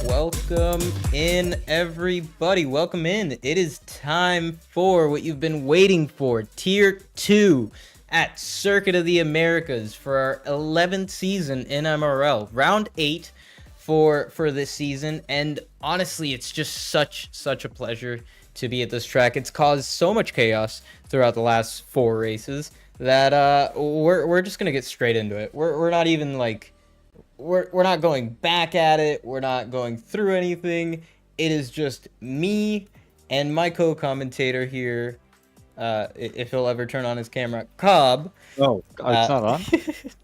Welcome in, everybody. Welcome in. It is time for what you've been waiting for. Tier 2 at Circuit of the Americas for our 11th season in MRL. Round 8 for this season. And honestly, it's just such a pleasure to be at this track. It's caused so much chaos throughout the last 4 races that we're just going to get straight into it. We're not even like... We're not going back at it. We're not going through anything. It is just me and my co-commentator here. If he'll ever turn on his camera, Cobb. Oh, it's not on?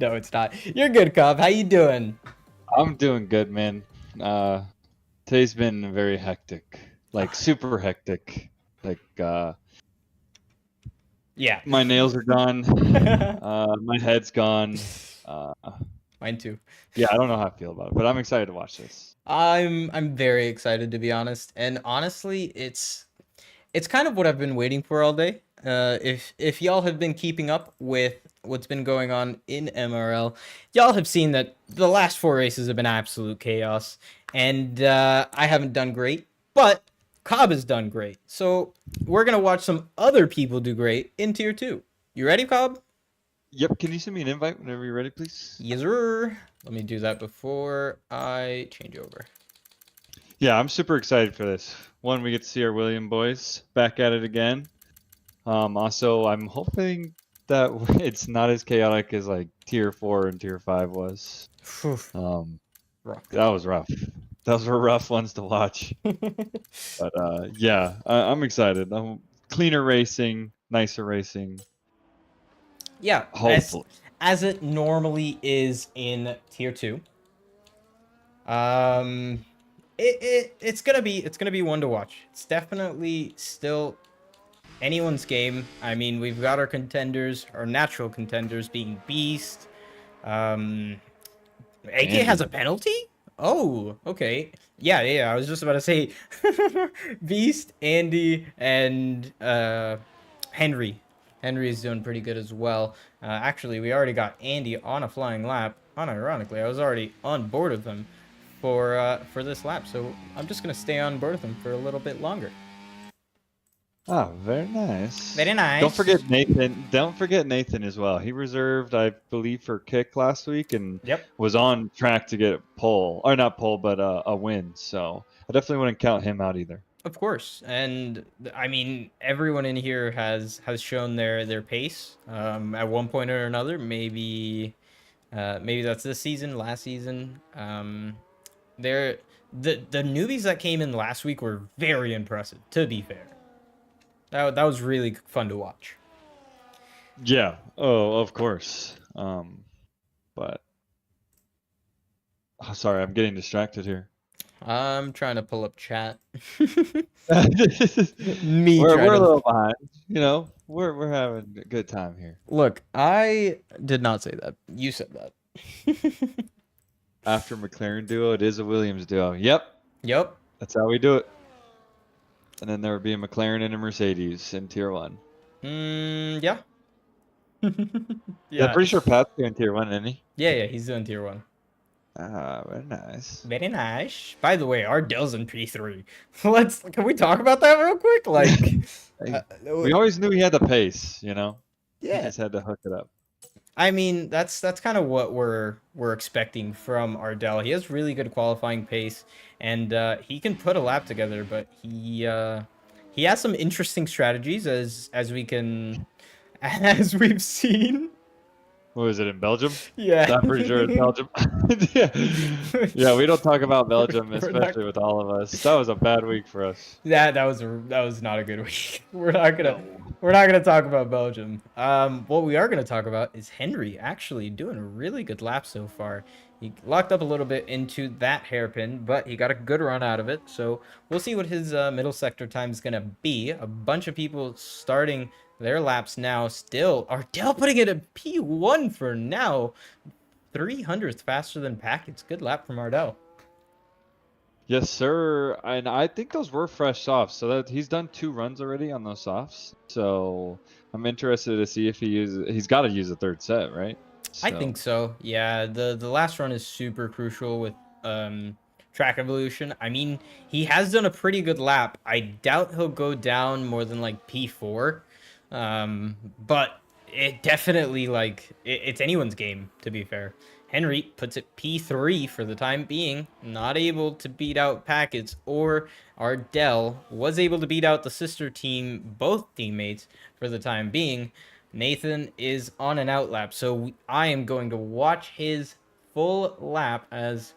No, it's not. You're good, Cobb. How you doing? I'm doing good, man. Today's been very hectic. Like, super hectic. Like, Yeah. my nails are gone. My head's gone. Mine too. Yeah, I don't know how I feel about it, but I'm excited to watch this. I'm very excited, to be honest. And honestly, it's kind of what I've been waiting for all day. If y'all have been keeping up with what's been going on in MRL, y'all have seen that the last 4 races have been absolute chaos, and I haven't done great, but Cobb has done great. So we're gonna watch some other people do great in Tier 2. You ready, Cobb? Yep, can you send me an invite whenever you're ready, please? Yes, sir. Let me do that before I change over. Yeah, I'm super excited for this. One, we get to see our William boys back at it again. Also, I'm hoping that it's not as chaotic as like Tier 4 and Tier 5 was. Rough. That was rough. Those were rough ones to watch. But yeah, I'm excited. Cleaner racing, nicer racing. Yeah, Hopefully. as it normally is in Tier 2. It's gonna be one to watch. It's definitely still anyone's game. I mean, we've got our contenders, our natural contenders being Beast. AK has a penalty? Oh, okay. Yeah, I was just about to say Beast, Andy, and Henry. Henry is doing pretty good as well. Actually, we already got Andy on a flying lap. Unironically, I was already on board with him for this lap, so I'm just gonna stay on board with him for a little bit longer. Oh, very nice. Very nice. Don't forget Nathan. Don't forget Nathan as well. He reserved, I believe, for kick last week and was on track to get a pole, or not pole, but a win. So I definitely wouldn't count him out either. Of course, and I mean everyone in here has shown their pace at one point or another. Maybe that's this season, last season. The newbies that came in last week were very impressive. To be fair, that was really fun to watch. Yeah. Oh, of course. But sorry, I'm getting distracted here. I'm trying to pull up chat. We're a little behind. You know, we're having a good time here. Look, I did not say that. You said that. After McLaren duo, it is a Williams duo. Yep. That's how we do it. And then there would be a McLaren and a Mercedes in Tier 1. Yeah. Yeah, I'm pretty sure Pat's doing Tier 1, isn't he? Yeah, he's doing Tier 1. Ah, very nice. Very nice. By the way, Ardell's in P3. Can we talk about that real quick? Like, we always knew he had the pace, you know? Yeah. He just had to hook it up. I mean, that's kind of what we're expecting from Ardell. He has really good qualifying pace, and he can put a lap together, but he has some interesting strategies as we've seen. What was it, in Belgium? Yeah. I'm pretty sure it's Belgium. Yeah, we don't talk about Belgium, especially with all of us. That was a bad week for us. Yeah, that was not a good week. We're not gonna talk about Belgium. What we are gonna talk about is Henry actually doing a really good lap so far. He locked up a little bit into that hairpin, but he got a good run out of it. So we'll see what his middle sector time is gonna be. A bunch of people starting their laps now. Still, Ardell putting it at P1 for now. 300th faster than Packets. Good lap from Ardell. Yes, sir. And I think those were fresh softs. So that he's done 2 runs already on those softs. So I'm interested to see if he's got to use a 3rd set, right? I think so. Yeah, the last run is super crucial with track evolution. I mean, he has done a pretty good lap. I doubt he'll go down more than like P4. But it definitely like it's anyone's game, to be fair. Henry puts it P3 for the time being, not able to beat out Packets, or Ardell was able to beat out the sister team, both teammates, for the time being. Nathan is on an out lap, so I am going to watch his full lap as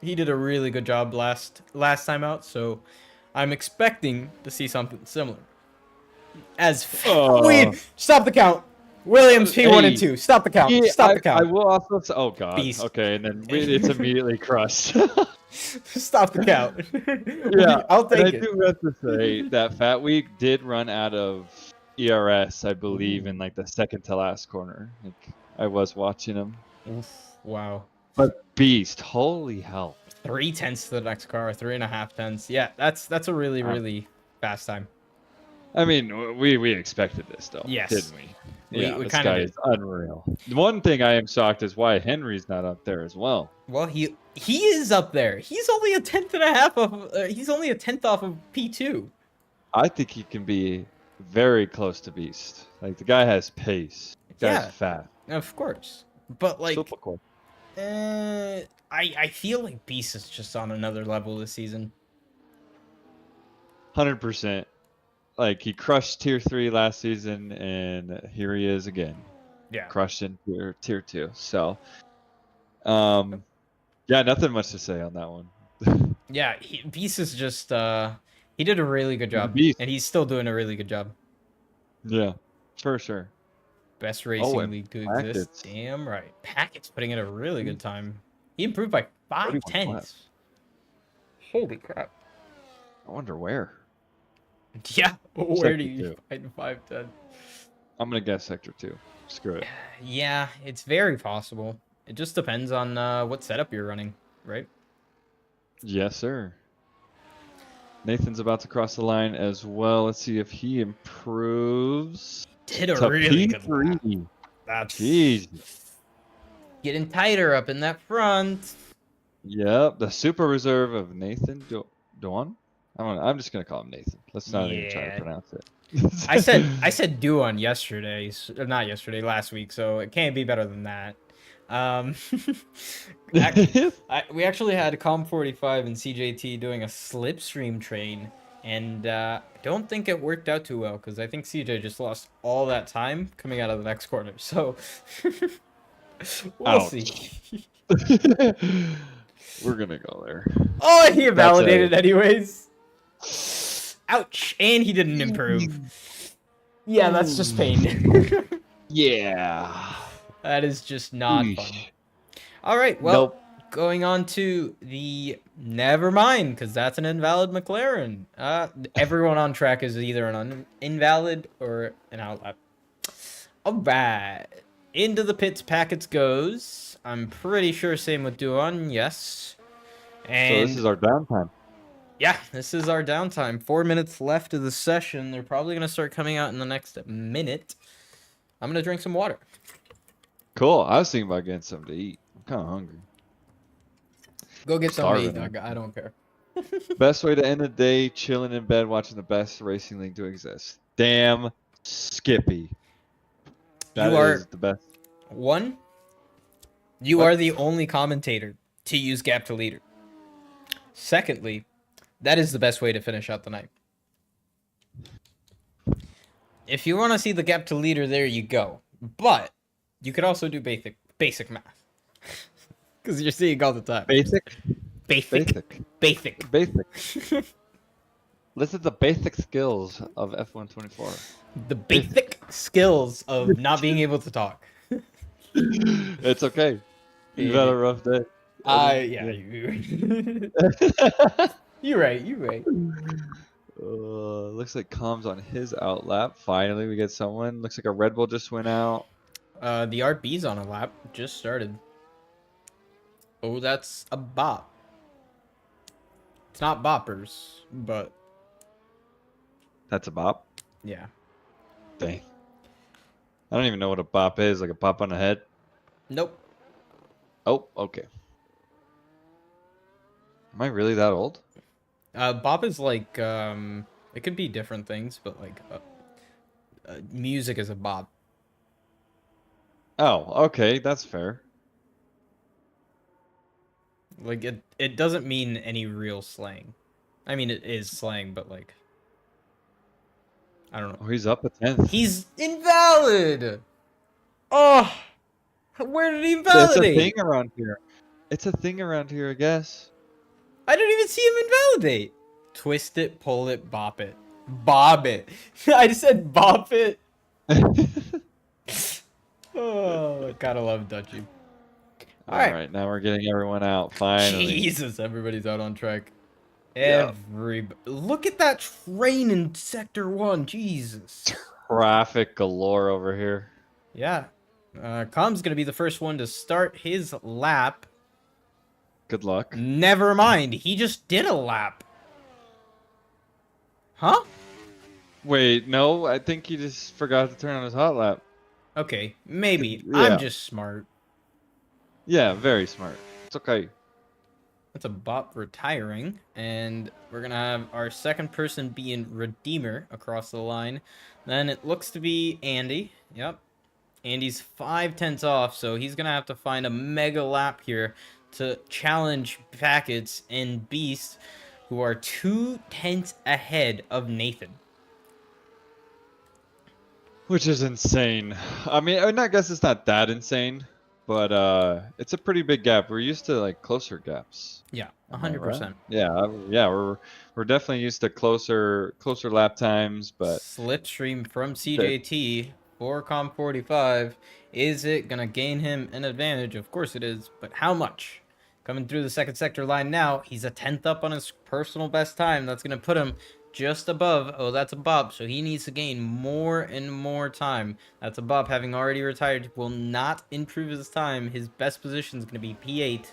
he did a really good job last time out, so I'm expecting to see something similar. As we stop the count. Williams P1 and 2. Stop the count. Stop the count. I will also say, oh god. Beast. Okay, and then it's immediately crushed. Stop the count. Yeah, I'll take it. I do have to say that Fat Week did run out of ERS, I believe, in like the second to last corner. Like I was watching him. Wow. But Beast, holy hell. 3/10 to the next car, 3.5 tenths. Yeah, that's a really fast time. I mean, we expected this though, yes. didn't we? Yeah, we this guy is unreal. One thing I am shocked is why Henry's not up there as well. Well, he is up there. He's only a 10th of he's only a 10th off of P2. I think he can be very close to Beast. Like the guy has pace. The guy's fast. Of course. But like super cool. I feel like Beast is just on another level this season. 100%. Like he crushed tier 3 last season, and here he is again. Yeah, crushed in tier 2. So, yeah, nothing much to say on that one. Yeah, Beast is just he did a really good job, and he's still doing a really good job. Yeah, for sure. Best racing league to exist. Damn right. Packet's putting in a really good time. He improved by 5 tenths. Holy crap! I wonder where. Yeah, where do you find 5/10? I'm gonna guess sector 2. Screw it. Yeah, it's very possible. It just depends on what setup you're running, right? Yes, sir. Nathan's about to cross the line as well. Let's see if he improves. Did a really good lap. That's getting tighter up in that front. Yep, the super reserve of Nathan Duan. I'm just gonna call him Nathan. Let's not even try to pronounce it. I said Duan yesterday, not yesterday, last week. So it can't be better than that. We actually had Com45 and CJT doing a slipstream train, and I don't think it worked out too well because I think CJ just lost all that time coming out of the next corner. So we'll see. We're gonna go there. Oh, he invalidated anyways. Ouch! And he didn't improve. Yeah, that's just pain. Yeah. That is just not fun. All right, well, going on to the never mind, because that's an invalid McLaren. Everyone on track is either an invalid or an outlap. All right, into the pits Packets goes. I'm pretty sure same with Duan, yes. And so this is our downtime. Yeah, this is our downtime. 4 minutes left of the session. They're probably going to start coming out in the next minute. I'm going to drink some water. Cool. I was thinking about getting something to eat. I'm kind of hungry. Go get something to eat. I don't care. Best way to end the day, chilling in bed, watching the best racing league to exist. Damn Skippy. That is the best. One, you are the only commentator to use gap to leader. Secondly, that is the best way to finish out the night. If you want to see the gap to leader, there you go. But you could also do basic math. Because you're seeing all the time. Basic. Listen to the basic skills of F124. The basic skills of not being able to talk. It's okay. You've had a rough day. Yeah. You're right. Looks like Com's on his out lap. Finally, we get someone. Looks like a Red Bull just went out. The RB's on a lap. Just started. Oh, that's a bop. It's not boppers, but... That's a bop? Yeah. Dang. I don't even know what a bop is. Like a pop on the head? Nope. Oh, okay. Am I really that old? Bop is like it could be different things, but like music is a bop. Oh, okay, that's fair. Like it doesn't mean any real slang. I mean it is slang, but like I don't know. Oh, he's up a 10th. He's invalid. Oh, where did he It's a thing invalidate? around here. It's a thing around here, I guess. I didn't even see him invalidate. Twist it, pull it, bop it. Bob it. I just said bop it. Oh, gotta love Dutchy. All Alright. right, now we're getting everyone out finally. Jesus, everybody's out on track. Yeah. Look at that train in Sector 1. Jesus. Traffic galore over here. Yeah. Com's gonna be the first one to start his lap. Good luck. Never mind. He just did a lap. Huh? Wait, no, I think he just forgot to turn on his hot lap. Okay, maybe. Yeah. I'm just smart. Yeah, very smart. It's okay. That's a bop retiring, and we're gonna have our second person being Redeemer across the line. Then it looks to be Andy. Yep. Andy's 5/10 off, so he's gonna have to find a mega lap here to challenge Packets and Beast, who are 2/10 ahead of Nathan. Which is insane. I mean, I guess it's not that insane, but it's a pretty big gap. We're used to like closer gaps. Yeah, Am I right? 100%. Yeah, we're definitely used to closer lap times, but Slipstream from CJT for Com 45. Is it gonna gain him an advantage? Of course it is, but how much? Coming through the second sector line now, he's a 10th up on his personal best time. That's gonna put him just above. Oh, that's a bop, so he needs to gain more and more time. That's a bop, having already retired, will not improve his time. His best position is going to be P8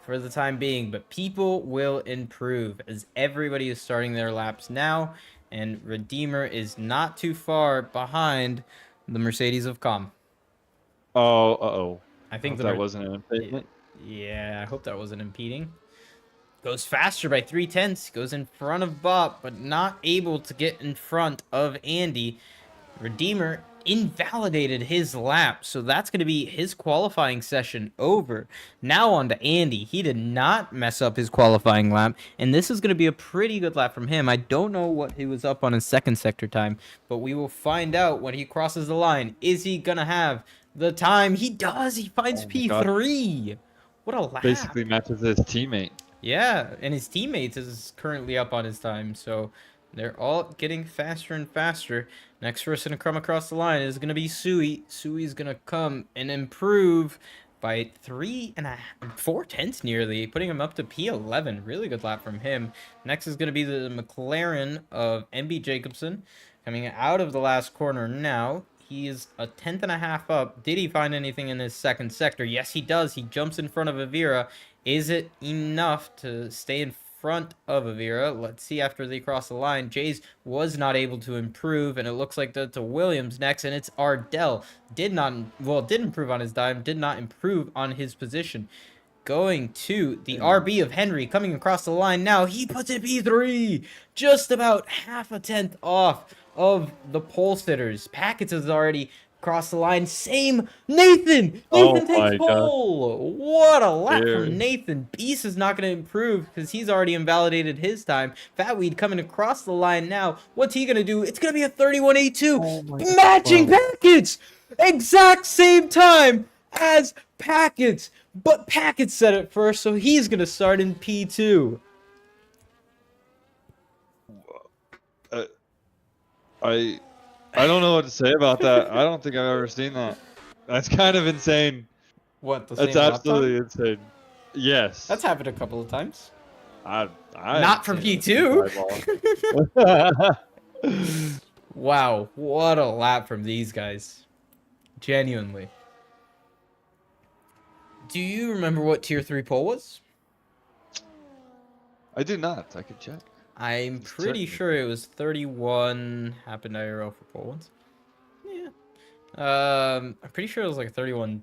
for the time being, but people will improve as everybody is starting their laps now, and Redeemer is not too far behind the Mercedes of Com. oh, uh-oh. I think that wasn't an impediment. Yeah, I hope that wasn't impeding. Goes faster by 3/10, goes in front of Bop, but not able to get in front of Andy. Redeemer invalidated his lap, so that's going to be his qualifying session over. Now on to Andy. He did not mess up his qualifying lap, and this is going to be a pretty good lap from him. I don't know what he was up on his second sector time, but we will find out when he crosses the line. Is he going to have the time? He does. He finds P3. What a lap. Basically matches his teammate. Yeah, and his teammates is currently up on his time, so they're all getting faster and faster. Next person to come across the line is going to be Sui. Sui's going to come and improve by 4/10 nearly, putting him up to P11. Really good lap from him. Next is going to be the McLaren of MB Jacobson, coming out of the last corner now. He is a 10th and a half up. Did he find anything in his second sector? Yes, he does. He jumps in front of Avira. Is it enough to stay in front of Avira? Let's see after they cross the line. Jays was not able to improve, and it looks like that's a Williams next, and it's Ardell. Did improve on his dime, did not improve on his position. Going to the RB of Henry, coming across the line now. He puts it P3, just about half a tenth off of the pole sitters. Packets has already crossed the line. Same Nathan. Nathan takes pole. What a lap from Nathan. Beast is not going to improve because he's already invalidated his time. Fatweed coming across the line now. What's he going to do? It's going to be a 31.82. Matching Packets. Exact same time as Packets. But Packets said it first, so he's going to start in P2. I don't know what to say about that. I don't think I've ever seen that. That's kind of insane. What, the That's absolutely insane. Yes. That's happened a couple of times. I Not from P2. Wow, what a lap from these guys. Genuinely. Do you remember what tier 3 pole was? I do not. I could check. I'm pretty sure it was 31. Happened IRL for pole ones. Yeah. I'm pretty sure it was like 31-1.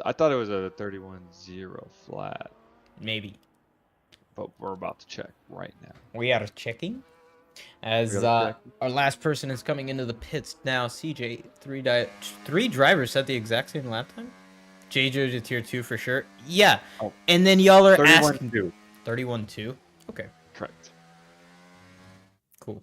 I thought it was a 31-0 flat. Maybe. But we're about to check right now. We are checking. As our last person is coming into the pits now, CJ, three drivers set the exact same lap time. JJ to tier 2 for sure. Yeah. Oh. And then y'all are 31 asking 2. 31-2. Okay. Correct. Cool.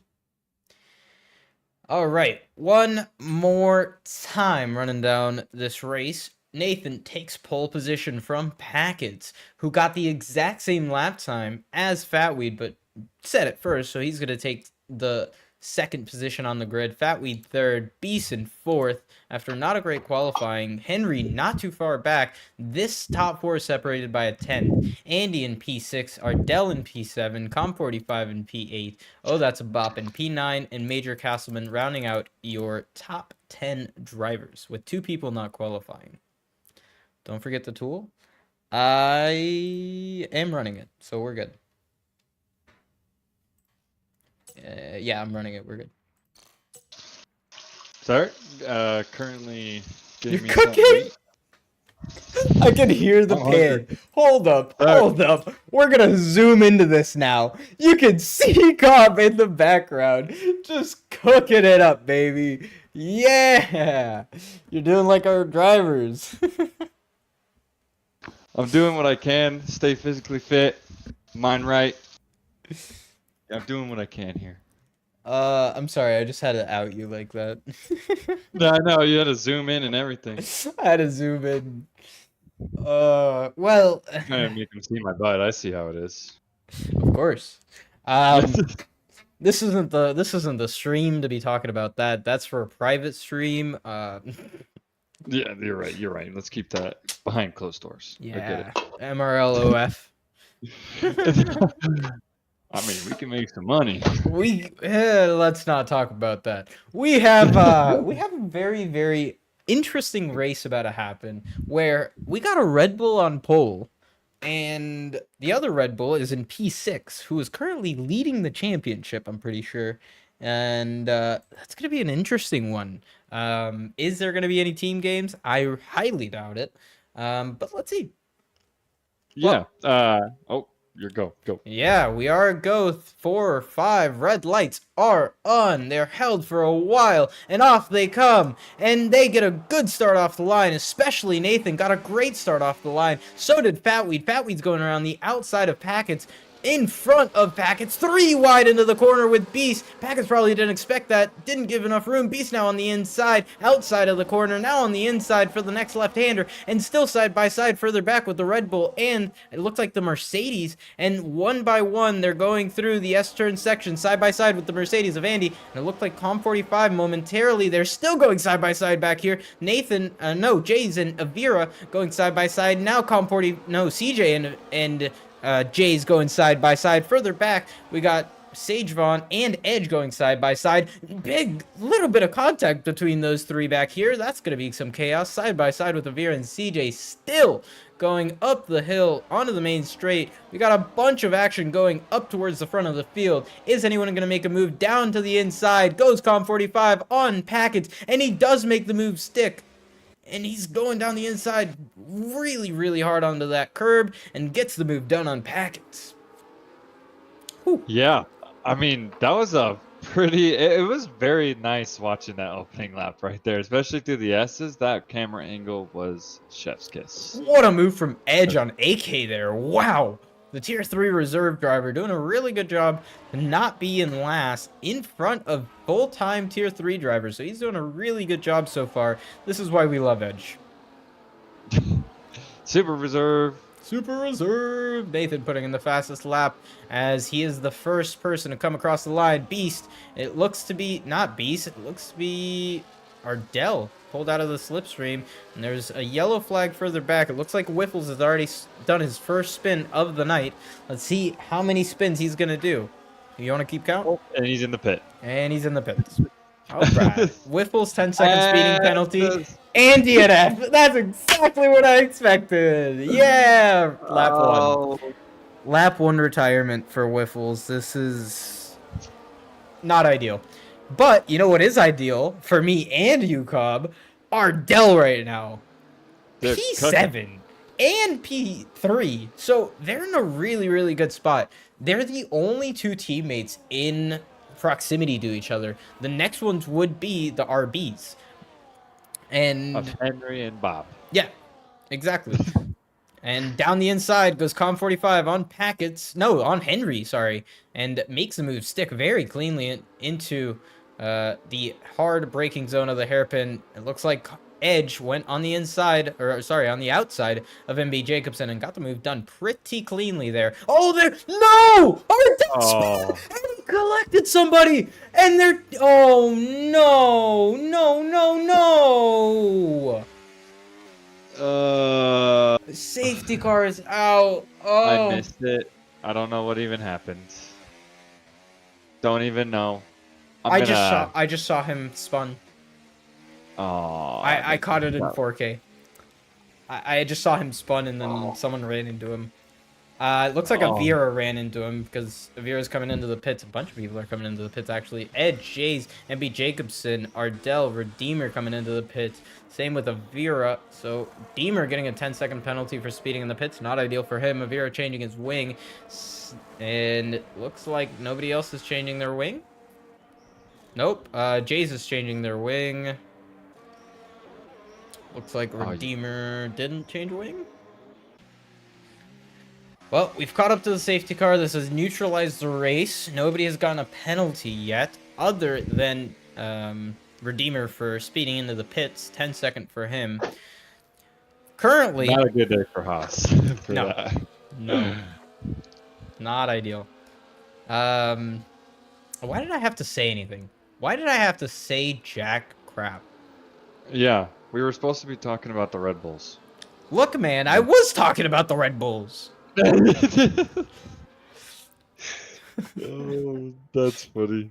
All right. One more time running down this race. Nathan takes pole position from Packets, who got the exact same lap time as Fatweed, but set it first, so he's going to take the second position on the grid. Fatweed third, Beeson fourth after not a great qualifying. Henry not too far back. This top four is separated by a 10. Andy in P6, Ardell in P7, Com45 in P8. Oh, that's a bop in P9, and Major Castleman rounding out your top 10 drivers with 2 people not qualifying. Don't forget the tool. I am running it, so we're good. Yeah, I'm running it. We're good. Start. Currently getting me cooking? I can hear the pan. Hold up. Hold up. We're going to zoom into this now. You can see Cobb in the background. Just cooking it up, baby. Yeah. You're doing like our drivers. I'm doing what I can. Stay physically fit. Mind right. I'm doing what I can here. I'm sorry. I just had to out you like that. No, I know. You had to zoom in and everything. I had to zoom in. Well. You can see my butt. I see how it is. Of course. This isn't the stream to be talking about that. That's for a private stream. Yeah, you're right. You're right. Let's keep that behind closed doors. Yeah. MRL OF. I mean, we can make some money. Let's not talk about that. We have a very, very interesting race about to happen where we got a Red Bull on pole, and the other Red Bull is in P6, who is currently leading the championship, I'm pretty sure. And that's going to be an interesting one. Is there going to be any team games? I highly doubt it. But let's see. Yeah. You're go. Yeah, we are go. 4 or 5 red lights are on. They're held for a while, and off they come. And they get a good start off the line, especially Nathan got a great start off the line. So did Fatweed. Fatweed's going around the outside of Packets. In front of Packets, 3 wide into the corner with Beast. Packets probably didn't expect that, didn't give enough room. Beast now on the inside, outside of the corner, now on the inside for the next left-hander, and still side by side further back with the Red Bull, and it looks like the Mercedes, and one by one, they're going through the S-turn section side by side with the Mercedes of Andy, and it looked like Com45 momentarily, they're still going side by side back here. Jays and Avira going side by side, now CJ and Jay's going side by side. Further back, we got Sage Vaughn and Edge going side by side. Big little bit of contact between those 3 back here. That's going to be some chaos. Side by side with Avira and CJ still going up the hill onto the main straight. We got a bunch of action going up towards the front of the field. Is anyone going to make a move down to the inside? Goes Com45 on Packets, and he does make the move stick. And he's going down the inside really, really hard onto that curb and gets the move done on Packets. Whew. Yeah, I mean, that was it was very nice watching that opening lap right there, especially through the S's. That camera angle was chef's kiss. What a move from Edge on AK there. Wow. The tier 3 reserve driver doing a really good job to not be in last in front of full-time tier 3 drivers. So he's doing a really good job so far. This is why we love Edge. Super reserve. Nathan putting in the fastest lap as he is the first person to come across the line. Beast. It looks to be not Beast. It looks to be Ardell. Pulled out of the slipstream, and there's a yellow flag further back. It looks like Whiffles has already done his first spin of the night. Let's see how many spins he's going to do. You want to keep count? Oh, and he's in the pit. All right. Whiffles, 10-second speeding penalty. And DNF. That's exactly what I expected. Yeah. Lap 1. Lap 1 retirement for Whiffles. This is not ideal. But you know what is ideal for me and you, Cobb? Ardell right now. P7. and P3. So they're in a really, really good spot. They're the only two teammates in proximity to each other. The next ones would be the RBs. Of And Henry and Bob. yeah, exactly. And down the inside goes Com45 on Packets. No, on Henry, sorry. And makes the move stick very cleanly into the hard braking zone of the hairpin. It looks like Edge went on the inside, or sorry, on the outside of MB Jacobson and got the move done pretty cleanly there. Oh, there! No! Oh. And he collected somebody! And they're... Oh, no! No, no, no! Safety car is out. Oh. I missed it. I don't know what even happened. Don't even know. I just saw him spun. Oh. I caught it in 4K. I just saw him spun and then someone ran into him. It looks like Avira ran into him because Avira's coming into the pits. A bunch of people are coming into the pits, actually. Ed, Jays, MB Jacobson, Ardell, Redeemer coming into the pits. Same with Avira. So, Deemer getting a 10-second penalty for speeding in the pits. Not ideal for him. Avira changing his wing. And looks like nobody else is changing their wing. Nope. Jays is changing their wing. Looks like Redeemer didn't change wing. Well, we've caught up to the safety car. This has neutralized the race. Nobody has gotten a penalty yet, other than Redeemer for speeding into the pits. 10-second for him. Currently... Not a good day for Haas. No. Not ideal. Why did I have to say anything? Why did I have to say jack crap? Yeah, we were supposed to be talking about the Red Bulls. Look, man, I was talking about the Red Bulls. Oh, that's funny.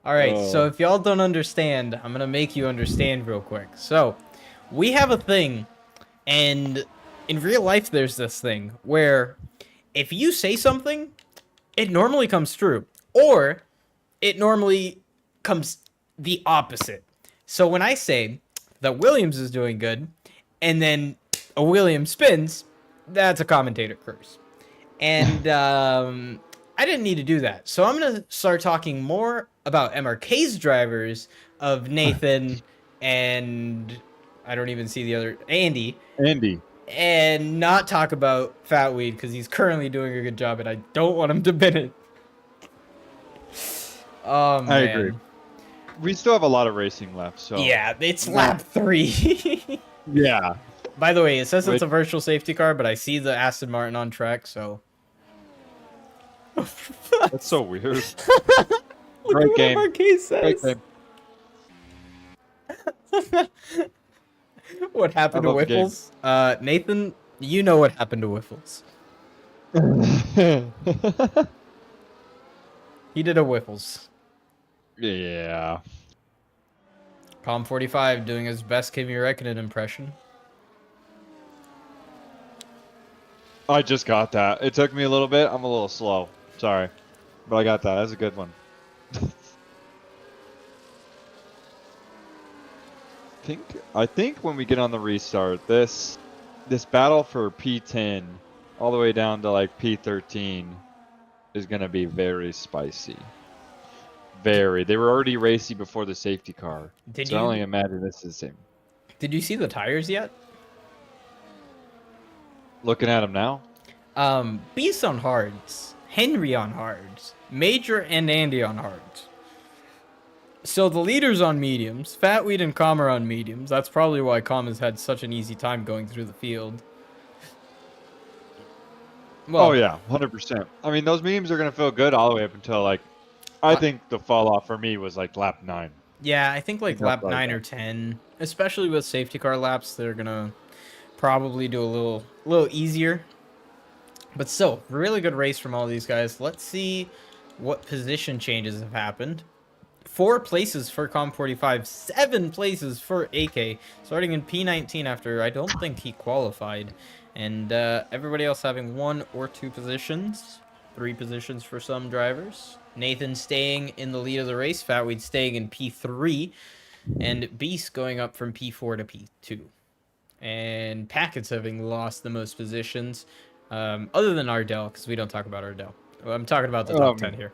All right, so if y'all don't understand, I'm going to make you understand real quick. So, we have a thing, and in real life there's this thing where if you say something, it normally comes true, or it normally comes the opposite. So when I say that Williams is doing good, and then a Williams spins, that's a commentator curse. And I didn't need to do that. So I'm going to start talking more about MRK's drivers of Nathan and I don't even see the other, Andy. And not talk about Fatweed because he's currently doing a good job and I don't want him to bin it. Oh, man. I agree. We still have a lot of racing left, so... Yeah, it's lap 3. Yeah. By the way, it says it's a virtual safety car, but I see the Aston Martin on track, so... That's so weird. Great game. What MRK says. What happened to Whiffles? Nathan, you know what happened to Whiffles. He did a Whiffles. Yeah. Com45 doing his best Kimi Räikkönen impression. I just got that. It took me a little bit. I'm a little slow. Sorry. But I got that. That's a good one. I think when we get on the restart, this battle for P10 all the way down to like P13 is going to be very spicy. Very. They were already racy before the safety car. I only imagine this is the same. Did you see the tires yet? Looking at them now? Beast on hards. Henry on hards. Major and Andy on hards. So the leaders on mediums. Fatweed and Com are on mediums. That's probably why Com has had such an easy time going through the field. Well, oh yeah, 100%. I mean, those mediums are going to feel good all the way up until like, I think the fall off for me was like lap 9. Yeah, I think like lap 9 or 10. Especially with safety car laps, they're going to probably do a little easier. But still, really good race from all these guys. Let's see what position changes have happened. 4 places for Com45, 7 places for AK, starting in P19 after I don't think he qualified. And everybody else having 1 or 2 positions, 3 positions for some drivers. Nathan staying in the lead of the race, Fatweed staying in P3, and Beast going up from P4 to P2. and Packets having lost the most positions, other than Ardell, because we don't talk about Ardell. Well, I'm talking about the top 10 here.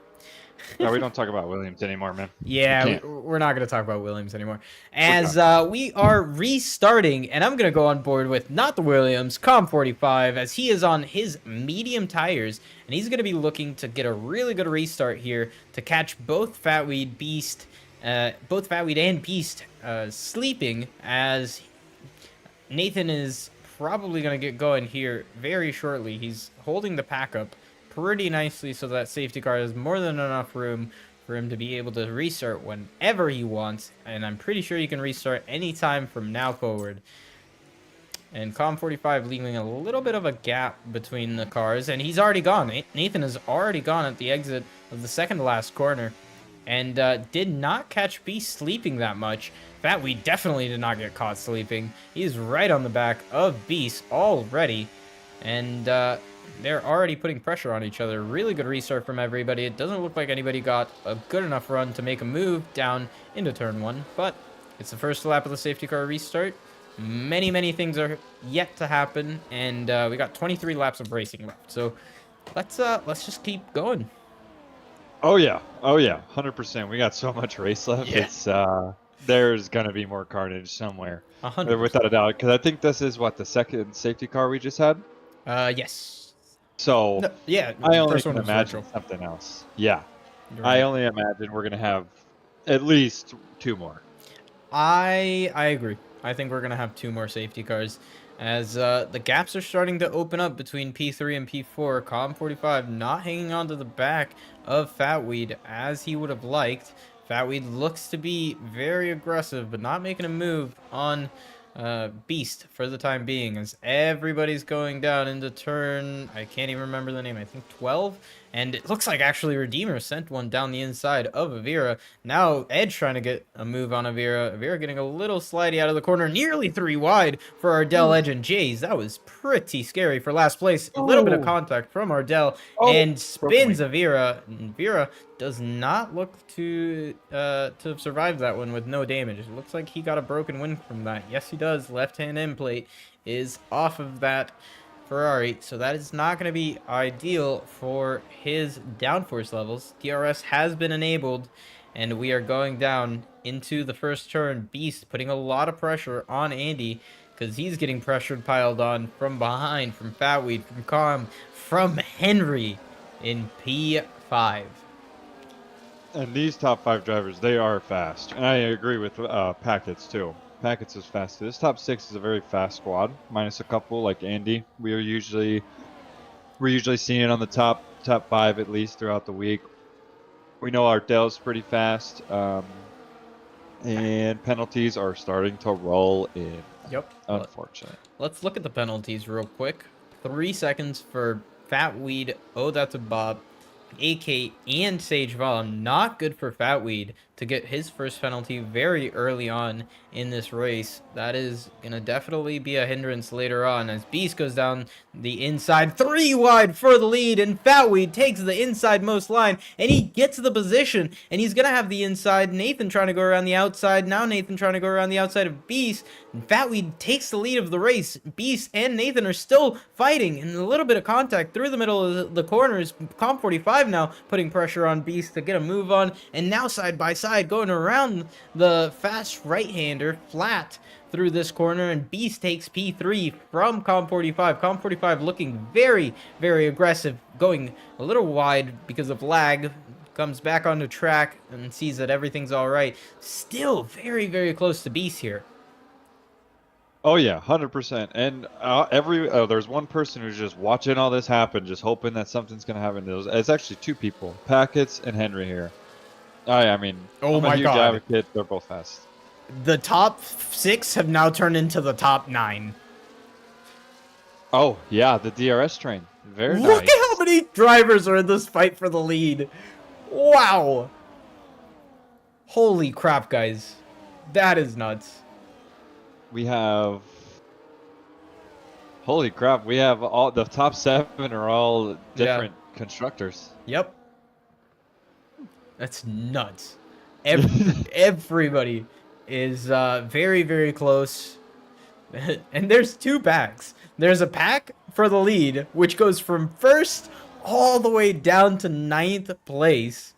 No, we don't talk about Williams anymore, man. Yeah, We can't. we're not going to talk about Williams anymore. We're As done. we are restarting, and I'm going to go on board with not the Williams, Com45, as he is on his medium tires, and he's going to be looking to get a really good restart here to catch both Fatweed and Beast sleeping, as Nathan is probably going to get going here very shortly. He's holding the pack up pretty nicely so that safety car has more than enough room for him to be able to restart whenever he wants, and I'm pretty sure he can restart anytime from now forward. And Com45 leaving a little bit of a gap between the cars, and he's already gone. Nathan is already gone at the exit of the second to last corner, and did not catch Beast sleeping that much. Fatweed definitely did not get caught sleeping. He's right on the back of Beast already, and they're already putting pressure on each other. Really good restart from everybody. It doesn't look like anybody got a good enough run to make a move down into turn 1, but it's the first lap of the safety car restart. Many things are yet to happen, and we got 23 laps of racing left. So let's just keep going. Oh yeah, 100%. We got so much race left. Yeah. It's there's gonna be more carnage somewhere, 100%. without a doubt. Because I think this is what the second safety car we just had. Yes. So No, yeah, I only first can one was imagine virtual. something else. Yeah, You're I right. only imagine we're gonna have at least 2 more. I agree. I think we're gonna have 2 more safety cars, as the gaps are starting to open up between P3 and P4. Com45 not hanging on to the back of Fatweed as he would have liked. Fatweed looks to be very aggressive, but not making a move on Beast for the time being, as everybody's going down into turn, I can't even remember the name, I think 12, and it looks like actually Redeemer sent one down the inside of Avira. Now Edge trying to get a move on Avira. Avira getting a little slidey out of the corner, nearly 3 wide for Ardell, Edge, and Jays. That was pretty scary for last place. A little bit of contact from Ardell, and spins Avira. Avira does not look to have survived that one with no damage. It looks like he got a broken win from that. Yes, he does. Left-hand end plate is off of that Ferrari, so that is not going to be ideal for his downforce levels. DRS has been enabled, and we are going down into the first turn. Beast putting a lot of pressure on Andy, because he's getting pressured piled on from behind, from Fatweed, from Com, from Henry in P5. And these top 5 drivers, they are fast. And I agree with Packets too. Packets is fast. This top 6 is a very fast squad, minus a couple like Andy. We're usually seeing it on the top 5 at least throughout the week. We know Ardell's pretty fast, and penalties are starting to roll in. Yep. Unfortunately. Let's look at the penalties real quick. 3 seconds for Fatweed. Oh, that's a Bob. AK and Sage Volume. Not good for Fatweed to get his first penalty very early on in this race. That is going to definitely be a hindrance later on as Beast goes down the inside. 3 wide for the lead, and Fatweed takes the inside most line, and he gets the position, and he's going to have the inside. Nathan trying to go around the outside. Now Nathan trying to go around the outside of Beast. And Fatweed takes the lead of the race. Beast and Nathan are still fighting, and a little bit of contact through the middle of the corners. Com45 now putting pressure on Beast to get a move on, and now side by side going around the fast right-hander flat through this corner, and Beast takes P3 from Com45. Com45 looking very aggressive, going a little wide because of lag, comes back onto track and sees that everything's all right. Still very close to Beast here. Oh yeah, 100%. And there's one person who's just watching all this happen, just hoping that something's gonna happen. It's actually 2 people, Packets and Henry here. I mean, oh I'm my a huge God. advocate. They're both fast. The top 6 have now turned into the top 9. Oh yeah, the DRS train. Very Look nice. at how many drivers are in this fight for the lead. Wow. Holy crap, guys. That is nuts. We have. Holy crap! We have all the top 7 are all different constructors. Yep. That's nuts. Everybody is very close. And there's two packs. There's a pack for the lead, which goes from first all the way down to 9th place,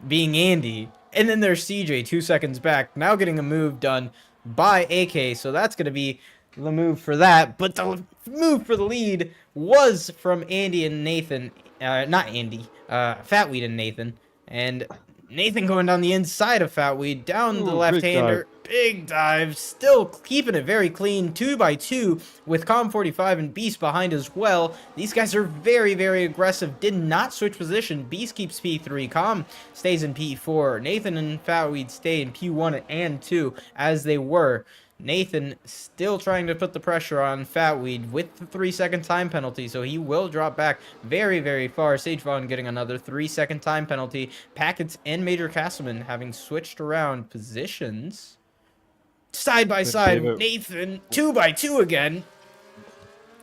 being Andy. And then there's CJ 2 seconds back, now getting a move done by AK. So that's going to be the move for that. But the move for the lead was from Andy and Nathan. Not Andy. Fatweed and Nathan. And Nathan going down the inside of Fatweed, down the left-hander. Big dive, still keeping it very clean, 2x2 with Com 45 and Beast behind as well. These guys are very, very aggressive, did not switch position. Beast keeps P3, Com stays in P4. Nathan and Fatweed stay in P1 and 2 as they were. Nathan still trying to put the pressure on Fatweed with the 3-second time penalty, so he will drop back very, very far. Sage Vaughn getting another 3-second time penalty. Packets and Major Castleman having switched around positions. Side by side, Nathan, 2x2 again.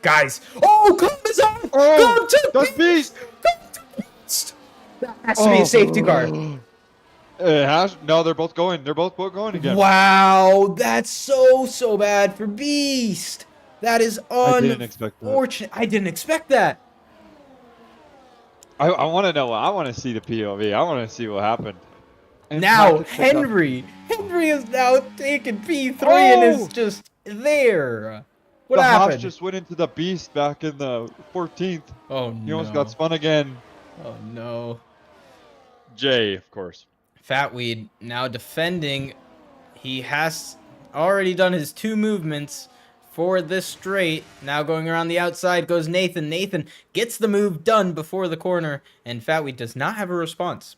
Guys, oh, come is on! Oh, come to Beast! Come to Beast! That has to be a safety car. It has. No, they're both going. They're both going again. Wow, that's so bad for Beast. That is unfortunate. I didn't expect that. I want to know. I want to see the POV. I want to see what happened. And now Henry is now taking P3 and is just there. What happened? Haas just went into the Beast back in the 14th. Oh no. He almost got spun again. Oh no. Jay, of course. Fatweed now defending. He has already done his 2 movements for this straight. Now going around the outside goes Nathan. Nathan gets the move done before the corner, and Fatweed does not have a response.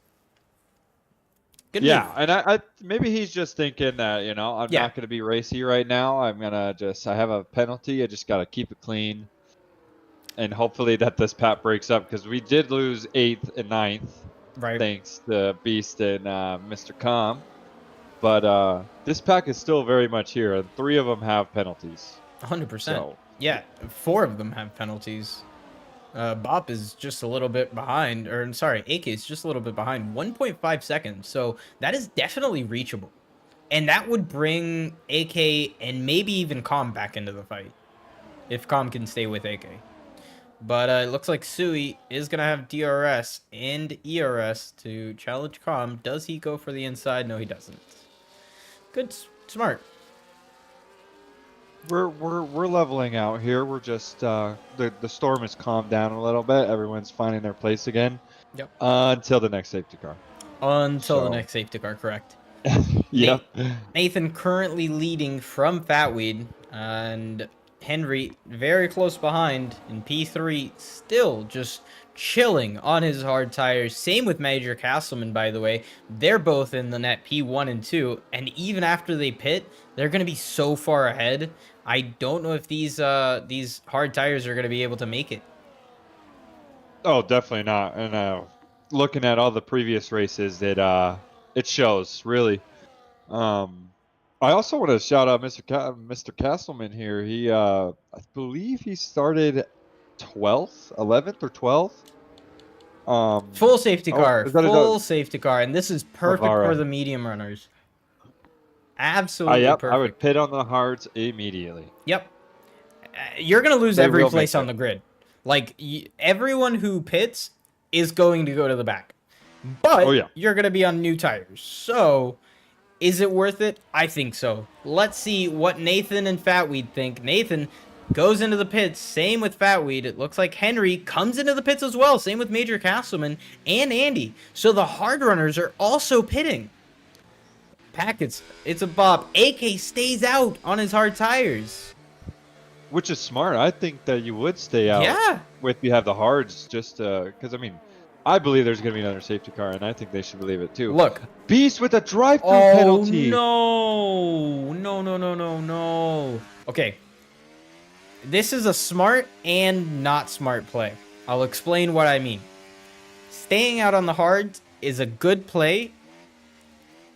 Good move. And I maybe he's just thinking that, I'm not going to be racy right now. I'm going to I have a penalty. I just got to keep it clean. And hopefully that this pack breaks up, because we did lose 8th and 9th. Right. Thanks to Beast and Mr. Com. But this pack is still very much here, and 3 of them have penalties. 100%. So. Yeah, 4 of them have penalties. Bop is just a little bit behind, or sorry, AK is just a little bit behind, 1.5 seconds. So that is definitely reachable. And that would bring AK and maybe even Com back into the fight, if Com can stay with AK. But it looks like Sui is going to have DRS and ERS to challenge Com. Does he go for the inside? No, he doesn't. Good, smart. We're leveling out here. We're just the storm has calmed down a little bit. Everyone's finding their place again. Yep. Until the next safety car. Until the next safety car, correct. Yep. Nathan currently leading from Fatweed, and Henry very close behind in P3, still just chilling on his hard tires. Same with Major Castleman, by the way. They're both in the net P1 and 2, and even after they pit, they're going to be so far ahead. I don't know if these hard tires are going to be able to make it. Oh, definitely not. And looking at all the previous races, it shows, really. I also want to shout out Mr. Castleman here. He, I believe he started 12th, 11th or 12th. Full safety car, full safety car, and this is perfect for the medium runners. Absolutely perfect. I would pit on the hards immediately. Yep. You're going to lose every place on the grid. Like, everyone who pits is going to go to the back. But you're going to be on new tires. So, is it worth it? I think so. Let's see what Nathan and Fatweed think. Nathan goes into the pits. Same with Fatweed. It looks like Henry comes into the pits as well. Same with Major Castleman and Andy. So, the hard runners are also pitting. Packets, it's a bop. AK stays out on his hard tires. Which is smart. I think that you would stay out if you have the hards, just because, I mean, I believe there's going to be another safety car, and I think they should believe it too. Look. Beast with a drive-through penalty. No. Okay. This is a smart and not smart play. I'll explain what I mean. Staying out on the hards is a good play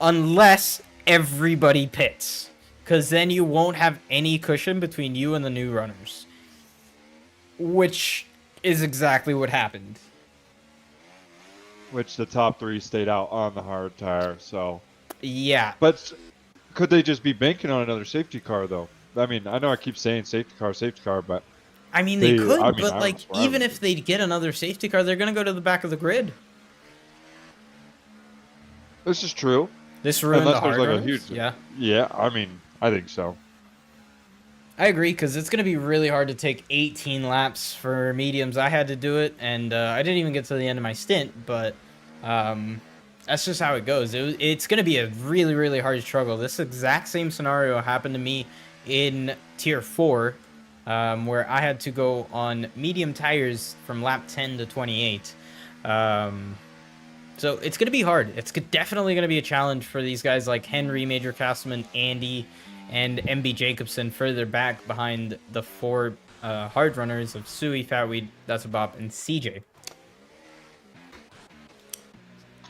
unless everybody pits. Because then you won't have any cushion between you and the new runners. Which is exactly what happened. Which the top 3 stayed out on the hard tire, so... Yeah. But could they just be banking on another safety car, though? I mean, I know I keep saying safety car, but I mean, they they, I could, mean, but I like, don't swear I even would if be. they get another safety car, they're gonna go to the back of the grid. This is true. This ruined the Unless there's hard like a runners. huge, Yeah, yeah, I mean, I think so. I agree because it's gonna be really hard to take 18 laps for mediums. I had to do it, and I didn't even get to the end of my stint, but um, that's just how it goes. It's gonna be a really, really hard struggle. This exact same scenario happened to me in Tier 4, where I had to go on medium tires from lap 10 to 28. Um, So it's going to be hard. It's definitely going to be a challenge for these guys like Henry, Major Castleman, Andy, and MB Jacobson further back behind the four hard runners of Sui, Fatweed, That's a Bop, and CJ.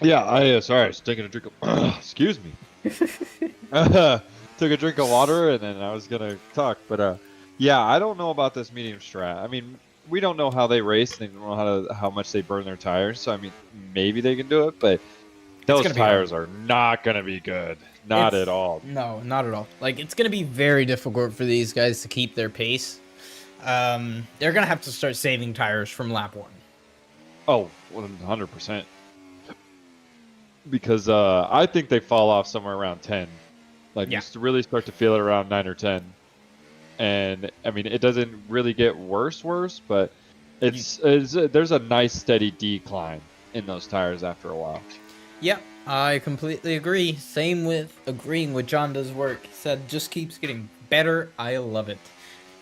Yeah, sorry, I was taking a drink of, excuse me. Took a drink of water and then I was gonna talk, but yeah, I don't know about this medium strat. I mean, we don't know how they race, and they don't know how much they burn their tires. So I mean, maybe they can do it, but It's those going to be hard. tires are not gonna be good, not at all. No, not at all. Like, it's going to be very difficult for these guys to keep their pace. They're going to have to start saving tires from lap 1. Oh, 100%. Because I think they fall off somewhere around 10. Like, Yeah. you really start to feel it around 9 or 10. And I mean, it doesn't really get worse, but there's a nice steady decline in those tires after a while. Yep, I completely agree. Same with agreeing with John does work. He said just keeps getting better. I love it.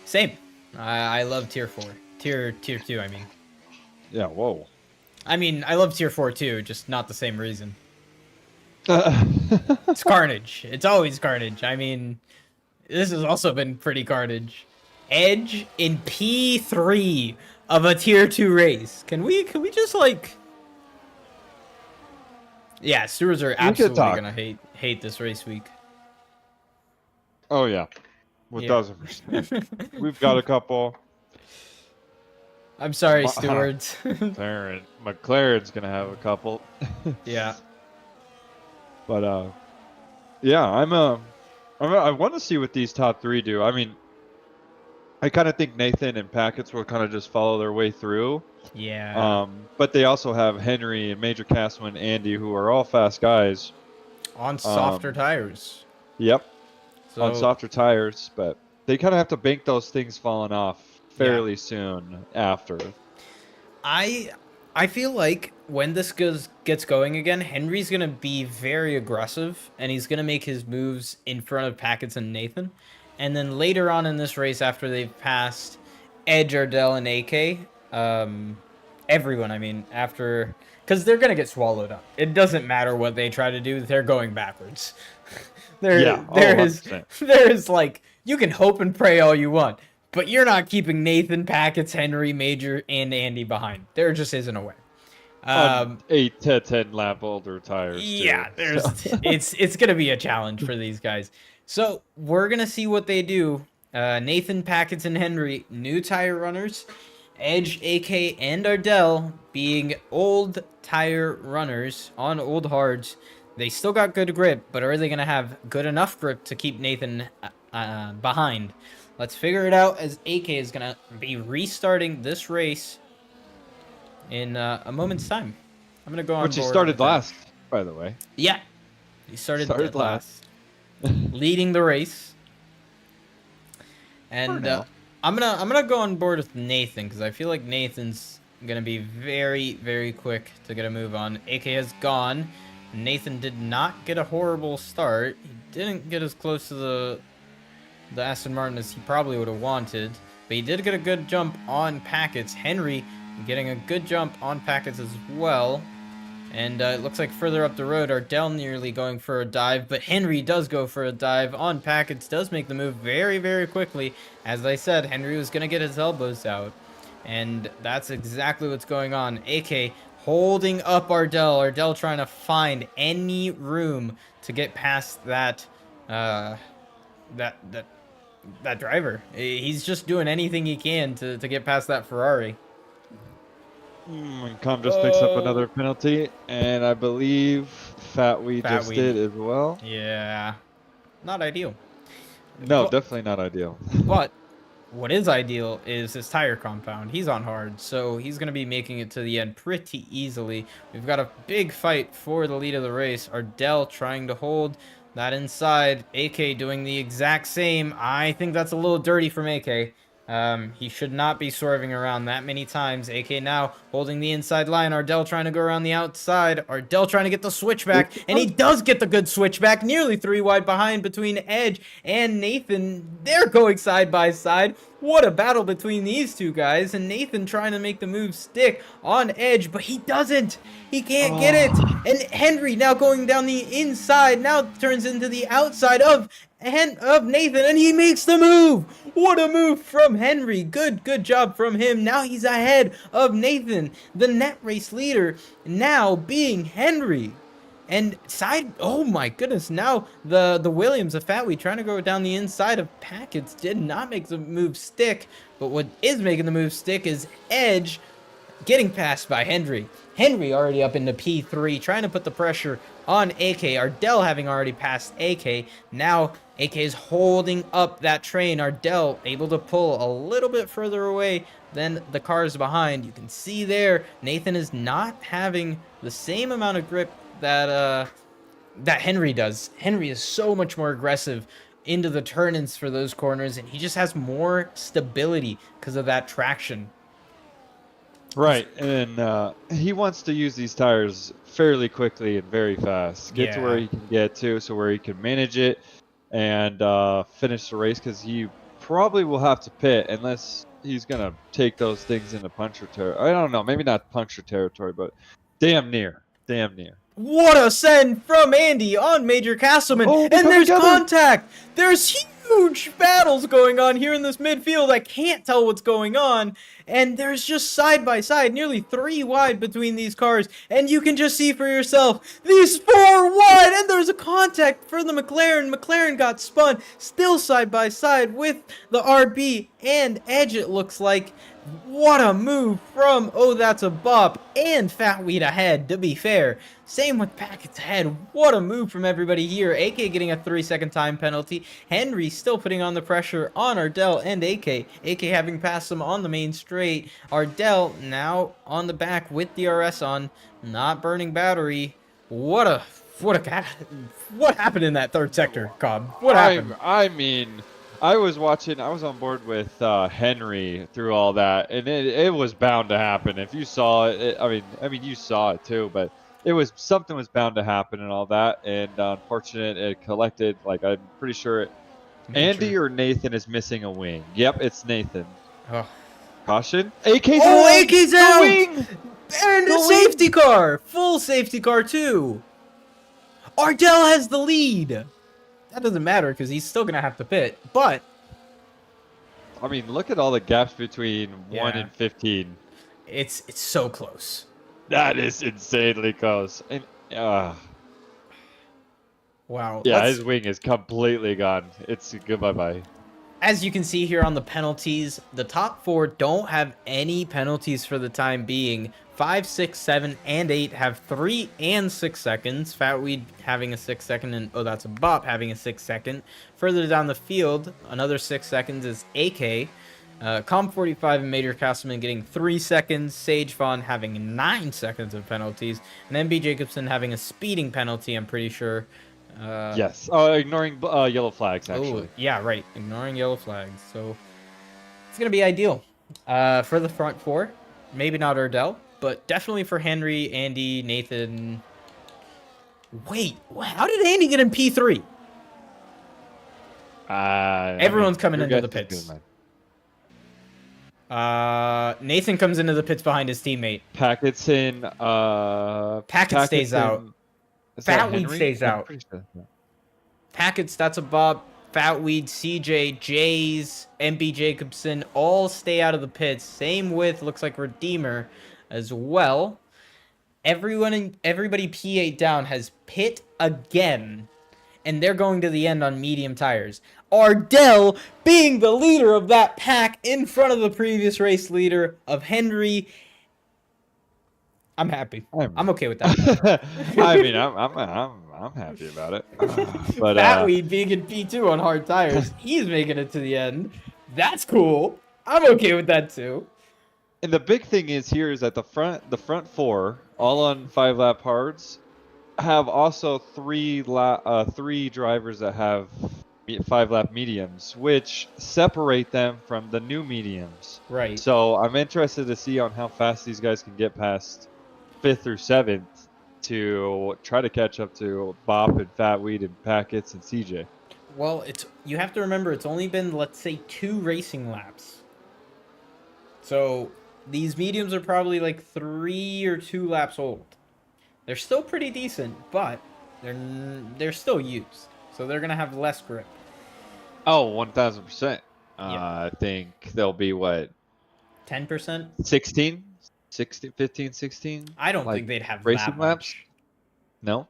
Same. I love tier 4. Tier 2, I mean. Yeah, whoa. I mean, I love tier 4 too, just not the same reason. It's carnage. It's always carnage. I mean, this has also been pretty carnage. Edge in P3 of a tier 2 race. Can we just like... Yeah, stewards are absolutely gonna hate this race week. Oh yeah, 1000%. We've got a couple. I'm sorry, stewards. McLaren's gonna have a couple. Yeah. But yeah, I want to see what these top 3 do. I mean, I kind of think Nathan and Packets will kind of just follow their way through. Yeah. But they also have Henry and Major Castleman and Andy, who are all fast guys. On softer tires. Yep. So, on softer tires, but they kind of have to bank those things falling off fairly soon after. I feel like when this gets going again, Henry's going to be very aggressive, and he's going to make his moves in front of Packets and Nathan. And then later on in this race, after they've passed Edge, Ardell, and AK, everyone, I mean, after... Because they're going to get swallowed up. It doesn't matter what they try to do. They're going backwards. There is, like, you can hope and pray all you want, but you're not keeping Nathan, Packets, Henry, Major, and Andy behind. There just isn't a way. 8 to 10 lap older tires. Yeah, it's going to be a challenge for these guys. So we're going to see what they do. Nathan, Packets, and Henry, new tire runners. Edge, AK, and Ardell being old tire runners on old hards. They still got good grip, but are they going to have good enough grip to keep Nathan behind? Let's figure it out as AK is going to be restarting this race in a moment's time. I'm going to go on Which he board started with that. last, by the way. Yeah, he started last. Leading the race. And I'm gonna go on board with Nathan because I feel like Nathan's gonna be very, very quick to get a move on. AK has gone. Nathan did not get a horrible start. He didn't get as close to the Aston Martin as he probably would have wanted, but he did get a good jump on Packets. Henry getting a good jump on Packets as well. And it looks like further up the road, Ardell nearly going for a dive, but Henry does go for a dive on Packets, does make the move very, very quickly. As I said, Henry was going to get his elbows out, and that's exactly what's going on. AK holding up Ardell. Ardell trying to find any room to get past that driver. He's just doing anything he can to get past that Ferrari. Com just picks up another penalty, and I believe Fatweed just did as well. Yeah, not ideal. No, But, definitely not ideal. but what is ideal is his tire compound. He's on hard, so he's going to be making it to the end pretty easily. We've got a big fight for the lead of the race. Ardell trying to hold that inside. AK doing the exact same. I think that's a little dirty from AK. He should not be swerving around that many times. AK now holding the inside line. Ardell trying to go around the outside. Ardell trying to get the switchback, and he does get the good switchback. Nearly 3 wide behind between Edge and Nathan. They're going side by side. What a battle between these two guys, and Nathan trying to make the move stick on Edge, but he doesn't. He can't get it. And Henry now going down the inside, now turns into the outside of Nathan, and he makes the move. What a move from Henry. Good job from him. Now he's ahead of Nathan, the net race leader, now being Henry. And oh my goodness, now the Williams of Fatweed trying to go down the inside of Packets did not make the move stick, but what is making the move stick is Edge getting passed by Henry. Henry already up into P3, trying to put the pressure on AK. Ardell having already passed AK. Now AK is holding up that train. Ardell able to pull a little bit further away than the cars behind. You can see there, Nathan is not having the same amount of grip that Henry does. Henry is so much more aggressive into the turn-ins for those corners, and he just has more stability because of that traction. Right, and he wants to use these tires fairly quickly and very fast. Get to where he can get to, so where he can manage it and finish the race, because he probably will have to pit unless he's going to take those things into puncture territory. I don't know, maybe not puncture territory, but damn near. Damn near. What a send from Andy on Major Castleman. Oh, and there's contact. There's huge battles going on here in this midfield. I can't tell what's going on. And there's just side by side, nearly 3 wide between these cars. And you can just see for yourself, these 4 wide. And there's a contact for the McLaren. McLaren got spun, still side by side with the RB and Edge, it looks like. What a move from Oh That's a Bop and Fatweed ahead, to be fair. Same with Packets ahead. What a move from everybody here. AK getting a 3-second time penalty. Henry still putting on the pressure on Ardell and AK. AK having passed him on the main straight. Ardell now on the back with DRS on. Not burning battery. What happened in that third sector, Cobb? What happened? I mean, I was on board with Henry through all that, and it was bound to happen. If you saw it, I mean, you saw it too, but something was bound to happen and all that, and unfortunate it collected. Like, I'm pretty sure Andy or Nathan is missing a wing. Yep, it's Nathan. Oh. Caution. AK's out! AK's out! Wing! And a safety car! Full safety car too! Ardell has the lead! That doesn't matter because he's still going to have to pit, but... I mean, look at all the gaps between 1 and 15. It's so close. That is insanely close. And, wow. Yeah, his wing is completely gone. It's goodbye-bye. As you can see here on the penalties, the top 4 don't have any penalties for the time being. 5, 6, 7, and 8 have 3 and 6 seconds. Fatweed having a 6 second, and Oh That's a Bop having a 6 second. Further down the field, another 6 seconds is AK. Com45 and Major Castleman getting 3 seconds. Sage Vaughn having 9 seconds of penalties. And MB Jacobson having a speeding penalty, I'm pretty sure. Yes. Oh, ignoring yellow flags, actually. Oh, yeah, right. Ignoring yellow flags. So it's going to be ideal for the front 4. Maybe not Ardell, but definitely for Henry, Andy, Nathan. Wait, how did Andy get in P3? Everyone's coming into the pits. Nathan comes into the pits behind his teammate. Packet's in. Packet stays out. Fatweed stays out. Sure. Yeah. Packets, That's a Bob, Fatweed, CJ, Jays, MB Jacobson all stay out of the pits. Same with, looks like Redeemer as well. Everybody P8 down has pit again, and they're going to the end on medium tires. Ardell being the leader of that pack in front of the previous race leader of Henry. I'm happy. I'm okay with that. I mean, I'm happy about it. But Fatweed being in P2 on hard tires, he's making it to the end. That's cool. I'm okay with that too. and the big thing is here is that the front four, all on 5-lap hards, have also three drivers that have 5-lap mediums, which separate them from the new mediums. Right. So I'm interested to see on how fast these guys can get past 5th through 7th to try to catch up to Bop and Fatweed and Packets and CJ. Well, you have to remember it's only been, let's say, 2 racing laps. So these mediums are probably like 3 or 2 laps old. They're still pretty decent, but they're still used, so they're gonna have less grip. Oh, 1,000%. Yeah. I think they'll be what? 10%? 16? 16, 15, 16? I don't like think they'd have racing that laps? much. No.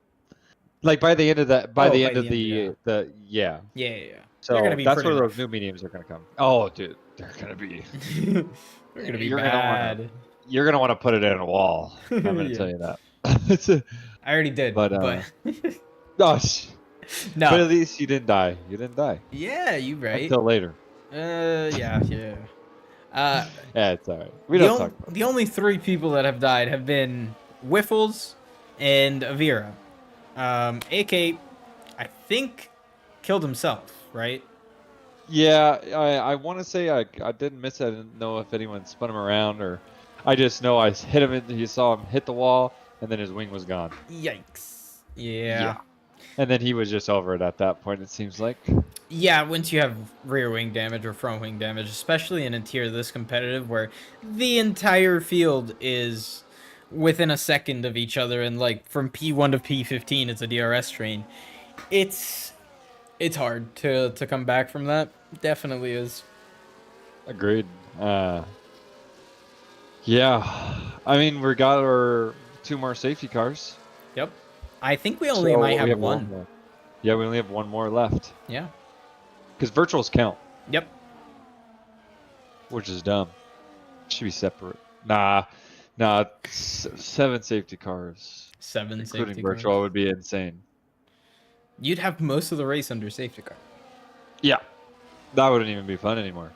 Like by the end of that, Yeah. yeah. Yeah. So They're gonna be that's pretty where rough. those new mediums are gonna come. Oh, dude, they're gonna be. They're gonna be You're bad. You're gonna want to put it in a wall. I'm gonna Yeah. tell you that. I already did, but gosh. no. But at least you didn't die. You didn't die. Yeah, you right. Until later. Yeah. Yeah, it's alright. We don't talk about the only 3 people that have died have been Whiffles and Avira. AK, I think, killed himself, right? Yeah, I want to say I didn't miss it. I didn't know if anyone spun him around, or I just know I hit him. You saw him hit the wall, and then his wing was gone. Yikes. Yeah. And then he was just over it at that point, it seems like. Yeah, once you have rear wing damage or front wing damage, especially in a tier this competitive where the entire field is within a second of each other, and like from P1 to P15 it's a DRS train. It's hard to come back from that. Definitely is. Agreed. Yeah. I mean, we got our 2 more safety cars. Yep. I think we only might have one. More. Yeah, we only have 1 more left. Yeah. Because virtuals count. Yep. Which is dumb. Should be separate. Nah. 7 safety cars. 7 including safety virtual cars. would be insane. You'd have most of the race under safety car. Yeah. That wouldn't even be fun anymore.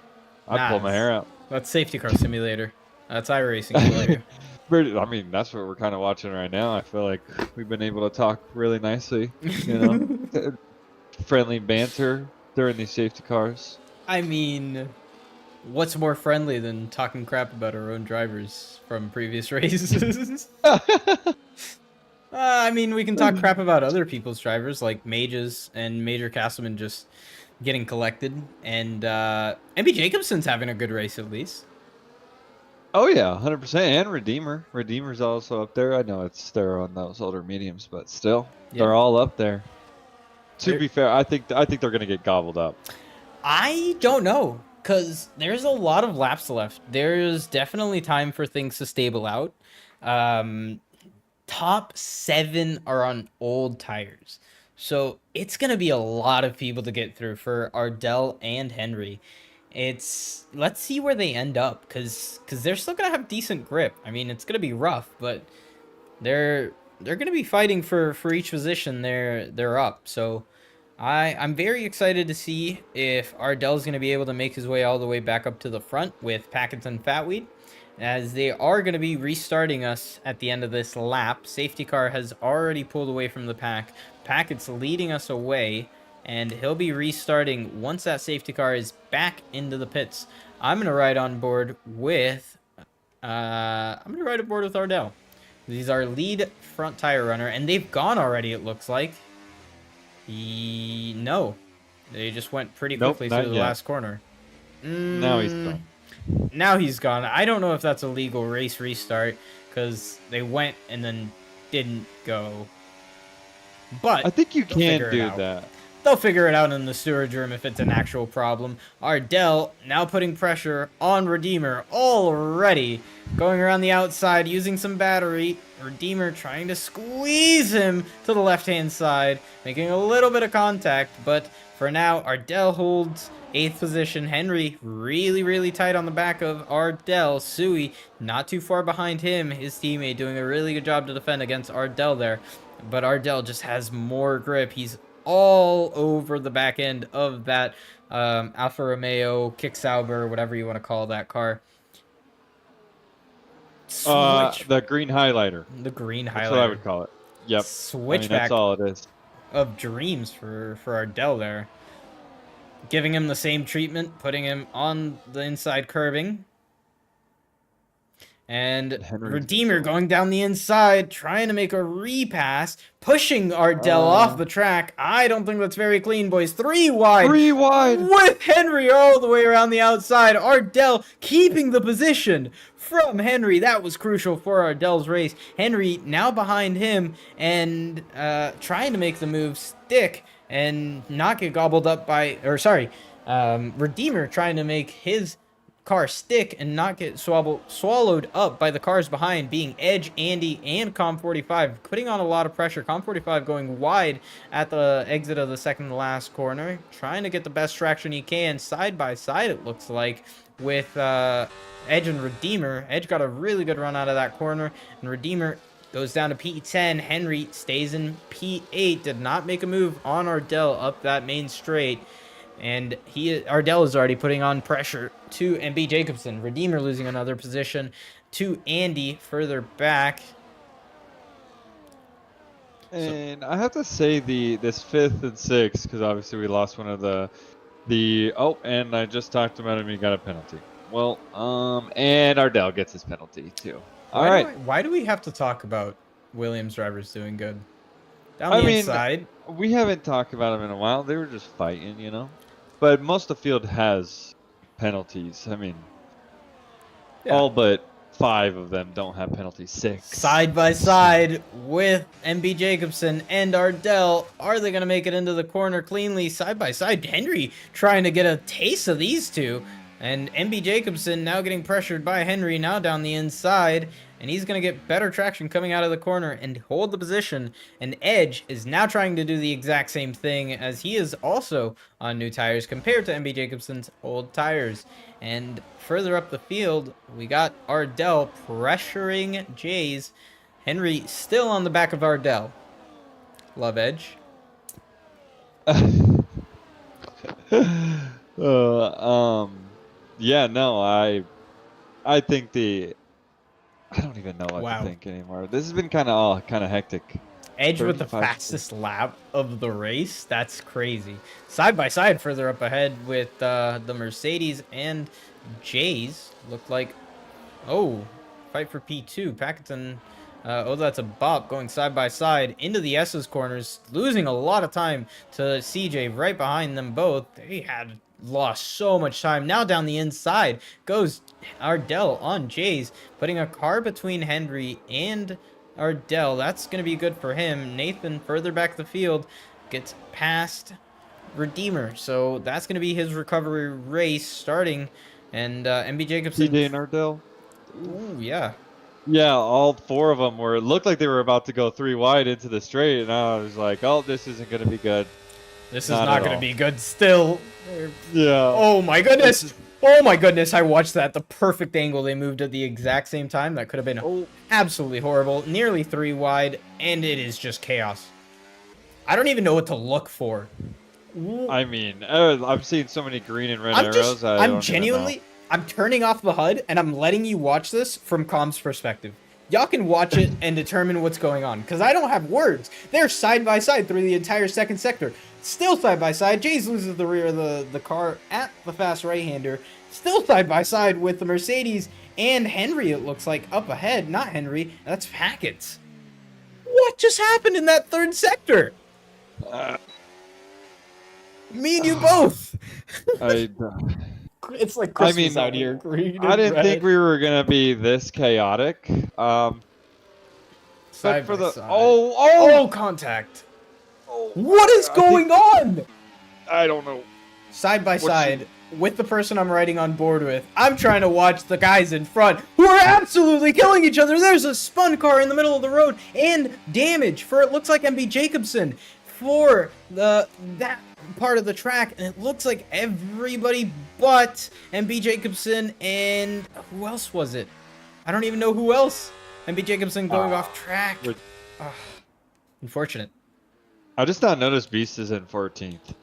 I'd pull my hair out. That's safety car simulator. That's iRacing for you. I mean, that's what we're kind of watching right now. I feel like we've been able to talk really nicely, you know, friendly banter during these safety cars. I mean, what's more friendly than talking crap about our own drivers from previous races? I mean, we can talk crap about other people's drivers, like Mages and Major Castleman just getting collected, and MB Jacobson's having a good race at least. Oh yeah, 100%. And Redeemer. Redeemer's also up there. I know they're on those older mediums, but still, they're all up there. To be fair, I think they're gonna get gobbled up. I don't know, cause there's a lot of laps left. There's definitely time for things to stable out. Top 7 are on old tires, so it's gonna be a lot of people to get through for Ardell and Henry. Let's see where they end up, cause they're still gonna have decent grip. I mean, it's gonna be rough, but they're gonna be fighting for each position they're up. So I'm very excited to see if Ardell's gonna be able to make his way all the way back up to the front with Packets and Fatweed, as they are gonna be restarting us at the end of this lap. Safety car has already pulled away from the pack. Packets leading us away, and he'll be restarting once that safety car is back into the pits. I'm gonna ride on board with Ardell. He's our lead front tire runner, and they've gone already, it looks like. No, they just went pretty quickly through the last corner. Now he's gone. Now he's gone. I don't know if that's a legal race restart, because they went and then didn't go. But I think you can do that. They'll figure it out in the storage room if it's an actual problem. Ardell now putting pressure on Redeemer already. Going around the outside, using some battery. Redeemer trying to squeeze him to the left-hand side, making a little bit of contact. But for now, Ardell holds 8th position. Henry really tight on the back of Ardell. Sui not too far behind him. His teammate doing a really good job to defend against Ardell there. but Ardell just has more grip. He's all over the back end of that Alfa Romeo, Kicksauber, whatever you want to call that car. Switch. The green highlighter. The green That's what I would highlighter. call it. Yep. I mean, that's Switchback all it is. of dreams for Ardell there. Giving him the same treatment, putting him on the inside curbing. And Redeemer going down the inside, trying to make a repass, pushing Ardell off the track. I don't think that's very clean, boys. 3 wide. 3 wide. With Henry all the way around the outside. Ardell keeping the position from Henry. That was crucial for Ardell's race. Henry now behind him and trying to make the move stick and not get gobbled up by, or sorry, Redeemer trying to make his car stick and not get swallowed up by the cars behind, being Edge, Andy, and Com45, putting on a lot of pressure. Com45 going wide at the exit of the second to last corner, trying to get the best traction he can, side by side it looks like, with Edge and Redeemer. Edge got a really good run out of that corner, and Redeemer goes down to P10. Henry stays in P8, did not make a move on Ardell up that main straight. And Ardell is already putting on pressure to MB Jacobson. Redeemer losing another position to Andy further back. And I have to say this 5th and 6th, because obviously we lost one of the and I just talked about him. He got a penalty. Well, and Ardell gets his penalty too. All right. Why do we have to talk about Williams drivers doing good? Down the inside. We haven't talked about them in a while. They were just fighting, you know. But most of the field has penalties. I mean, all but 5 of them don't have penalties. 6. Side by side with MB Jacobson and Ardell. Are they going to make it into the corner cleanly? Side by side. Henry trying to get a taste of these two. And MB Jacobson now getting pressured by Henry now down the inside. And he's going to get better traction coming out of the corner and hold the position. And Edge is now trying to do the exact same thing, as he is also on new tires compared to MB Jacobson's old tires. And further up the field, we got Ardell pressuring Jays. Henry still on the back of Ardell. Love Edge. Yeah, no, I think I don't even know what to think anymore. This has been kind of hectic. Edge with the fastest lap of the race. That's crazy. Side by side further up ahead with the Mercedes and Jays. Looked like, fight for P2. Paxton, that's a bop going side by side into the S's corners, losing a lot of time to CJ right behind them both. They had lost so much time. Now down the inside goes Ardell on Jays, putting a car between Henry and Ardell. That's going to be good for him. Nathan further back the field gets past Redeemer, so that's going to be his recovery race starting. And MB Jacobson, CJ and Ardell. Ooh, yeah. Yeah, all 4 of them were. It looked like they were about to go 3 wide into the straight, and I was like, "Oh, this isn't going to be good. This is not going to be good still." Yeah. Oh my goodness. Oh my goodness. I watched that. The perfect angle. They moved at the exact same time. That could have been absolutely horrible. Nearly 3 wide, and it is just chaos. I don't even know what to look for. I mean, I've seen so many green and red arrows. I'm genuinely, I'm turning off the HUD, and I'm letting you watch this from Com's perspective. Y'all can watch it and determine what's going on, because I don't have words. They're side by side through the entire second sector. Still side by side. Jays loses the rear of the car at the fast right-hander. Still side by side with the Mercedes and Henry, it looks like, up ahead. Not Henry. That's Packets. What just happened in that third sector? Me and you both. It's like Christmas out here. I didn't think we were gonna be this chaotic. Side for the side. Contact. What is going on? I don't know. Side by side with the person I'm riding on board with. I'm trying to watch the guys in front who are absolutely killing each other. There's a spun car in the middle of the road and damage for, it looks like, MB Jacobson for that part of the track, and it looks like everybody but MB Jacobson and who else was it? I don't even know who else. MB Jacobson going off track. Unfortunate. I just not noticed Beast is in 14th.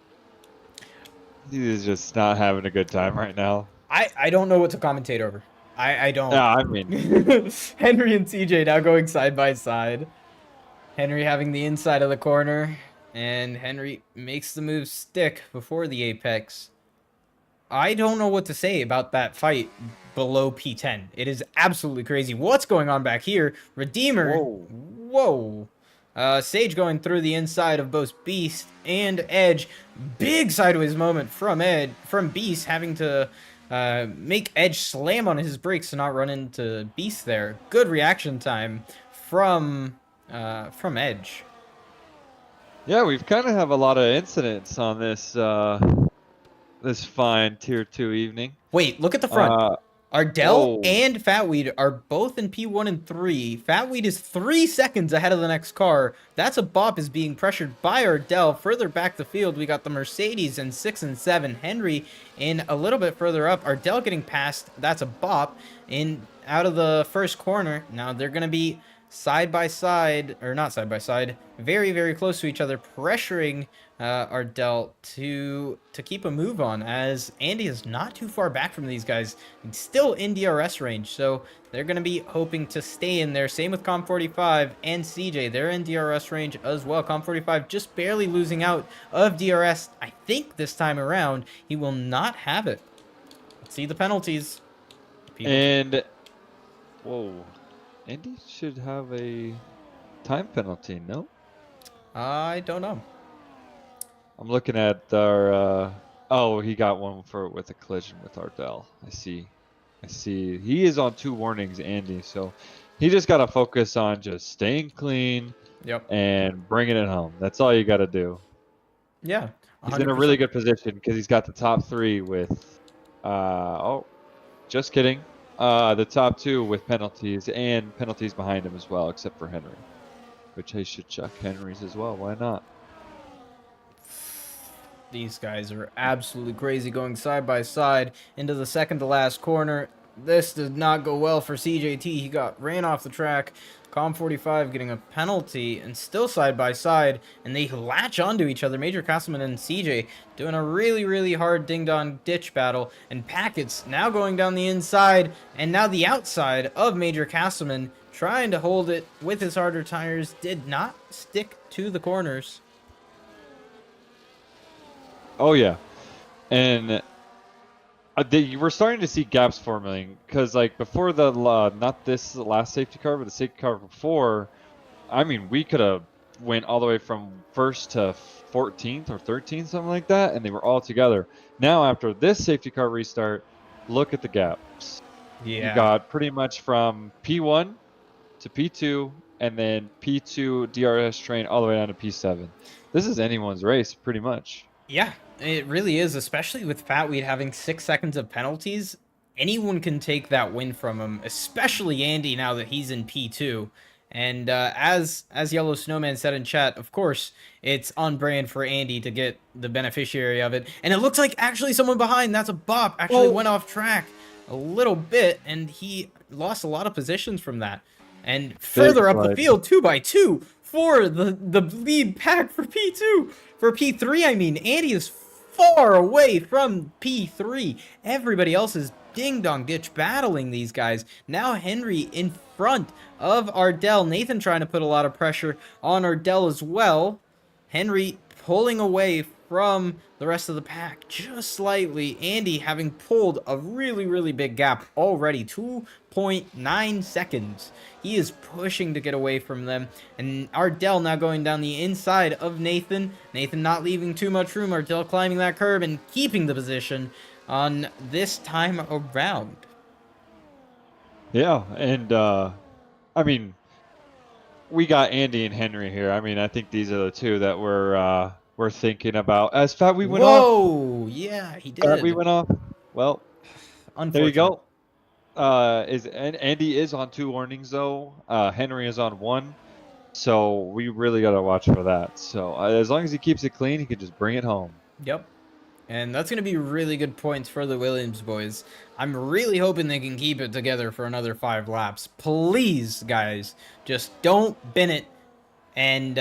He is just not having a good time right now. I don't know what to commentate over. I don't. Yeah, I mean, Henry and CJ now going side by side. Henry having the inside of the corner, and Henry makes the move stick before the apex. I don't know what to say about that fight below P10. It is absolutely crazy. What's going on back here? Redeemer. whoa. Whoa. Sage going through the inside of both Beast and Edge. Big sideways moment from Beast, having to make Edge slam on his brakes to not run into Beast there. Good reaction time from Edge. Yeah, we've kind of have a lot of incidents on this this fine tier 2 evening. Wait, look at the front. Ardell whoa. and Fatweed are both in P1 and 3. Fatweed is 3 seconds ahead of the next car. That's a bop, is being pressured by Ardell. Further back the field, we got the Mercedes in 6 and 7. Henry in a little bit further up. Ardell getting past. That's a bop. In out of the first corner. Now they're going to be side by side, or not side by side, very, very close to each other, pressuring Ardell to keep a move on, as Andy is not too far back from these guys. He's still in DRS range, so they're going to be hoping to stay in there. Same with Com45 and CJ. They're in DRS range as well. Com45 just barely losing out of DRS. I think this time around, he will not have it. Let's see the penalties. And, whoa. Andy should have a time penalty, no? I don't know. I'm looking at our, oh, he got one with a collision with Ardell. I see. He is on 2 warnings, Andy, so he just got to focus on just staying clean. Yep. And bringing it home. That's all you got to do. Yeah. 100%. He's in a really good position because he's got the top 3 with, oh, just kidding. The top 2 with penalties and penalties behind him as well, except for Henry, which I should check Henry's as well. Why not? These guys are absolutely crazy, going side by side into the second to last corner. This did not go well for CJT. He ran off the track. Com45 getting a penalty and still side by side, and they latch onto each other. Major Castleman and CJ doing a really, really hard ding-dong ditch battle, and Packets now going down the inside and now the outside of Major Castleman, trying to hold it with his harder tires. Did not stick to the corners. Oh yeah, and we're starting to see gaps forming because, like, before the not this last safety car, but the safety car before, I mean, we could have went all the way from 1st to 14th or 13th, something like that, and they were all together. Now, after this safety car restart, look at the gaps. Yeah. You got pretty much from P1 to P2, and then P2 DRS train all the way down to P7. This is anyone's race, pretty much. Yeah, it really is, especially with Fatweed having 6 seconds of penalties. Anyone can take that win from him, especially Andy now that he's in P2. And as Yellow Snowman said in chat, of course, it's on brand for Andy to get the beneficiary of it. And it looks like actually someone behind, that's a bop, actually went off track a little bit, and he lost a lot of positions from that. And further up the field, 2x2 for the lead pack for P2. For P3, I mean, Andy is far away from P3. Everybody else is ding-dong ditch battling these guys. Now Henry in front of Ardell. Nathan trying to put a lot of pressure on Ardell as well. Henry pulling away from the rest of the pack just slightly. Andy having pulled a really, really big gap already. 2.9 seconds. He is pushing to get away from them. And Ardell now going down the inside of Nathan. Nathan not leaving too much room. Ardell climbing that curb and keeping the position on this time around. Yeah, and I mean, we got Andy and Henry here. I mean, I think these are the 2 that we're thinking about. As Fatweed went off. Whoa, yeah, he did. Fatweed went off. Well, there you go. Andy is on 2 warnings though. Henry is on 1, so we really gotta watch for that. So as long as he keeps it clean, he can just bring it home. Yep. And that's going to be really good points for the Williams boys. I'm really hoping they can keep it together for another 5 laps. Please, guys, just don't bin it And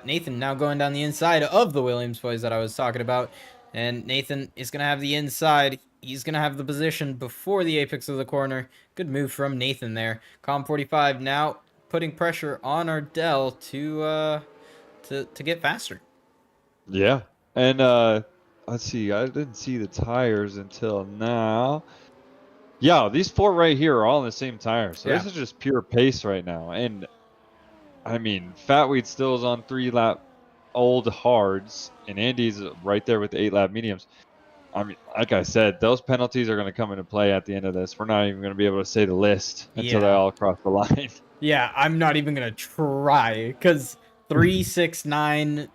Nathan now going down the inside of the Williams boys that I was talking about. And Nathan is going to have the inside. He's going to have the position before the apex of the corner. Good move from Nathan there. Com 45 now putting pressure on Ardell to get faster. Yeah. And let's see. I didn't see the tires until now. Yeah, these 4 right here are all in the same tire. So this is just pure pace right now. And I mean, Fatweed still is on 3-lap old hards, and Andy's right there with the 8-lap mediums. I mean, like I said, those penalties are going to come into play at the end of this. We're not even going to be able to say the list until they all cross the line. Yeah, I'm not even going to try because 3, 6, 9,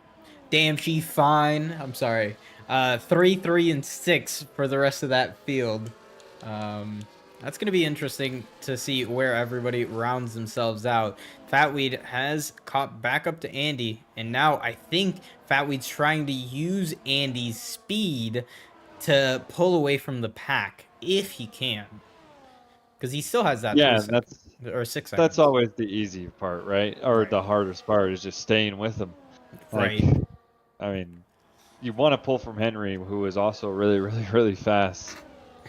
damn, she fine. I'm sorry. 3, 3, and 6 for the rest of that field. That's going to be interesting to see where everybody rounds themselves out. Fatweed has caught back up to Andy, and now I think Fatweed's trying to use Andy's speed to pull away from the pack if he can, because he still has that 3 seconds, or 6 seconds. That's always the easy part, right? Or the hardest part is just staying with him. Right. Like, I mean, you want to pull from Henry, who is also really, really, really fast.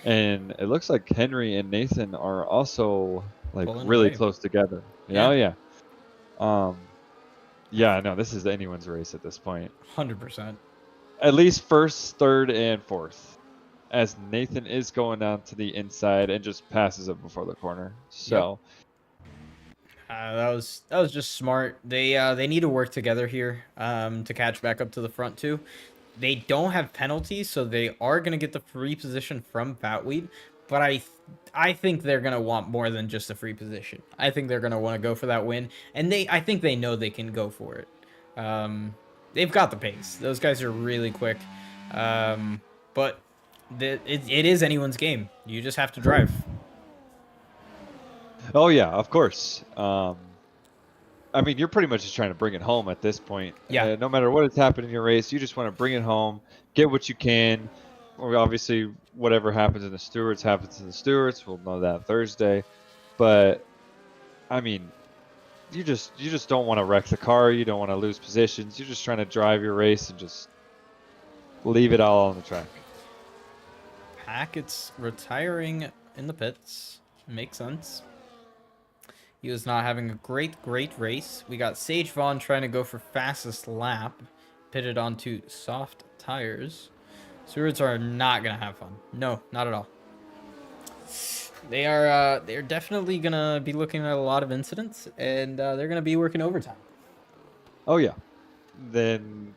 And it looks like Henry and Nathan are also like Pulling really away. close together. Yeah. Yeah, no, this is anyone's race at this point. 100%. At least first, third, and fourth, as Nathan is going down to the inside and just passes it before the corner. So that was just smart. They need to work together here to catch back up to the front too. They don't have penalties, so they are gonna get the free position from Fatweed. But I think they're gonna want more than just a free position. I think they're gonna want to go for that win, and I think they know they can go for it. They've got the pace. Those guys are really quick. But it is anyone's game. You just have to drive. Oh yeah, of course. I mean, you're pretty much just trying to bring it home at this point. Yeah. No matter what has happened in your race, you just want to bring it home, get what you can. Or obviously, whatever happens in the stewards happens in the stewards. We'll know that Thursday. But I mean, you just don't want to wreck the car. You don't want to lose positions. You're just trying to drive your race and just leave it all on the track. Hackett's retiring in the pits. Makes sense. He was not having a great race. We got Sage Vaughn trying to go for fastest lap, pitted onto soft tires. Stewards are not gonna have fun. No, not at all. They're definitely gonna be looking at a lot of incidents, and they're gonna be working overtime. Oh yeah. Then,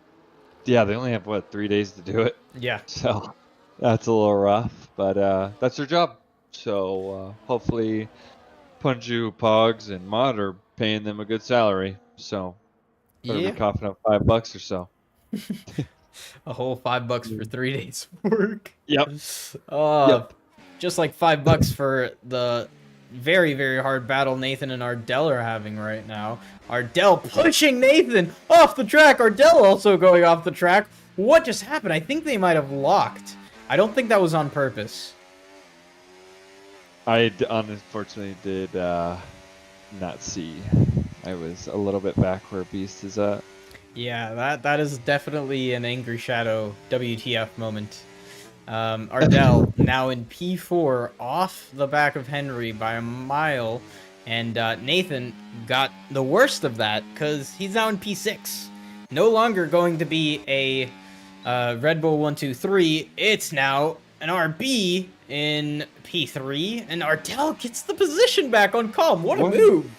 yeah, they only have what, 3 days to do it. Yeah. So that's a little rough, but that's their job. So hopefully, Punju, Pogs, and Mod are paying them a good salary. So better be coughing up $5 or so. A whole $5 for 3 days work. Yep. Just like $5 for the very, very hard battle Nathan and Ardell are having right now. Ardell pushing Nathan off the track. Ardell also going off the track. What just happened? I think they might have locked. I don't think that was on purpose. I unfortunately did not see. I was a little bit back where Beast is at. Yeah, that is definitely an Angry Shadow WTF moment. Ardell now in P4 off the back of Henry by a mile, and Nathan got the worst of that because he's now in P6. No longer going to be a Red Bull 123. It's now an RB in P3, and Ardell gets the position back on Calm. What a move!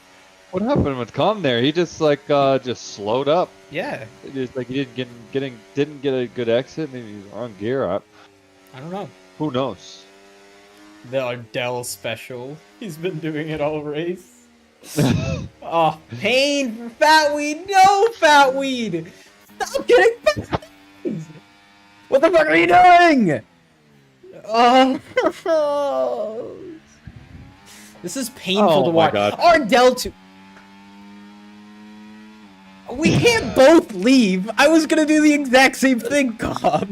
What happened with Calm there? He just just slowed up. Yeah. It's like he didn't get a good exit. Maybe he was on gear up. I don't know. Who knows? The Ardell special. He's been doing it all race. Oh, pain for Fatweed. No, Fatweed. Stop getting Fatweed. What the fuck are you doing? Oh. This is painful to watch. God. Ardell too. We can't both leave. I was gonna do the exact same thing, Cobb.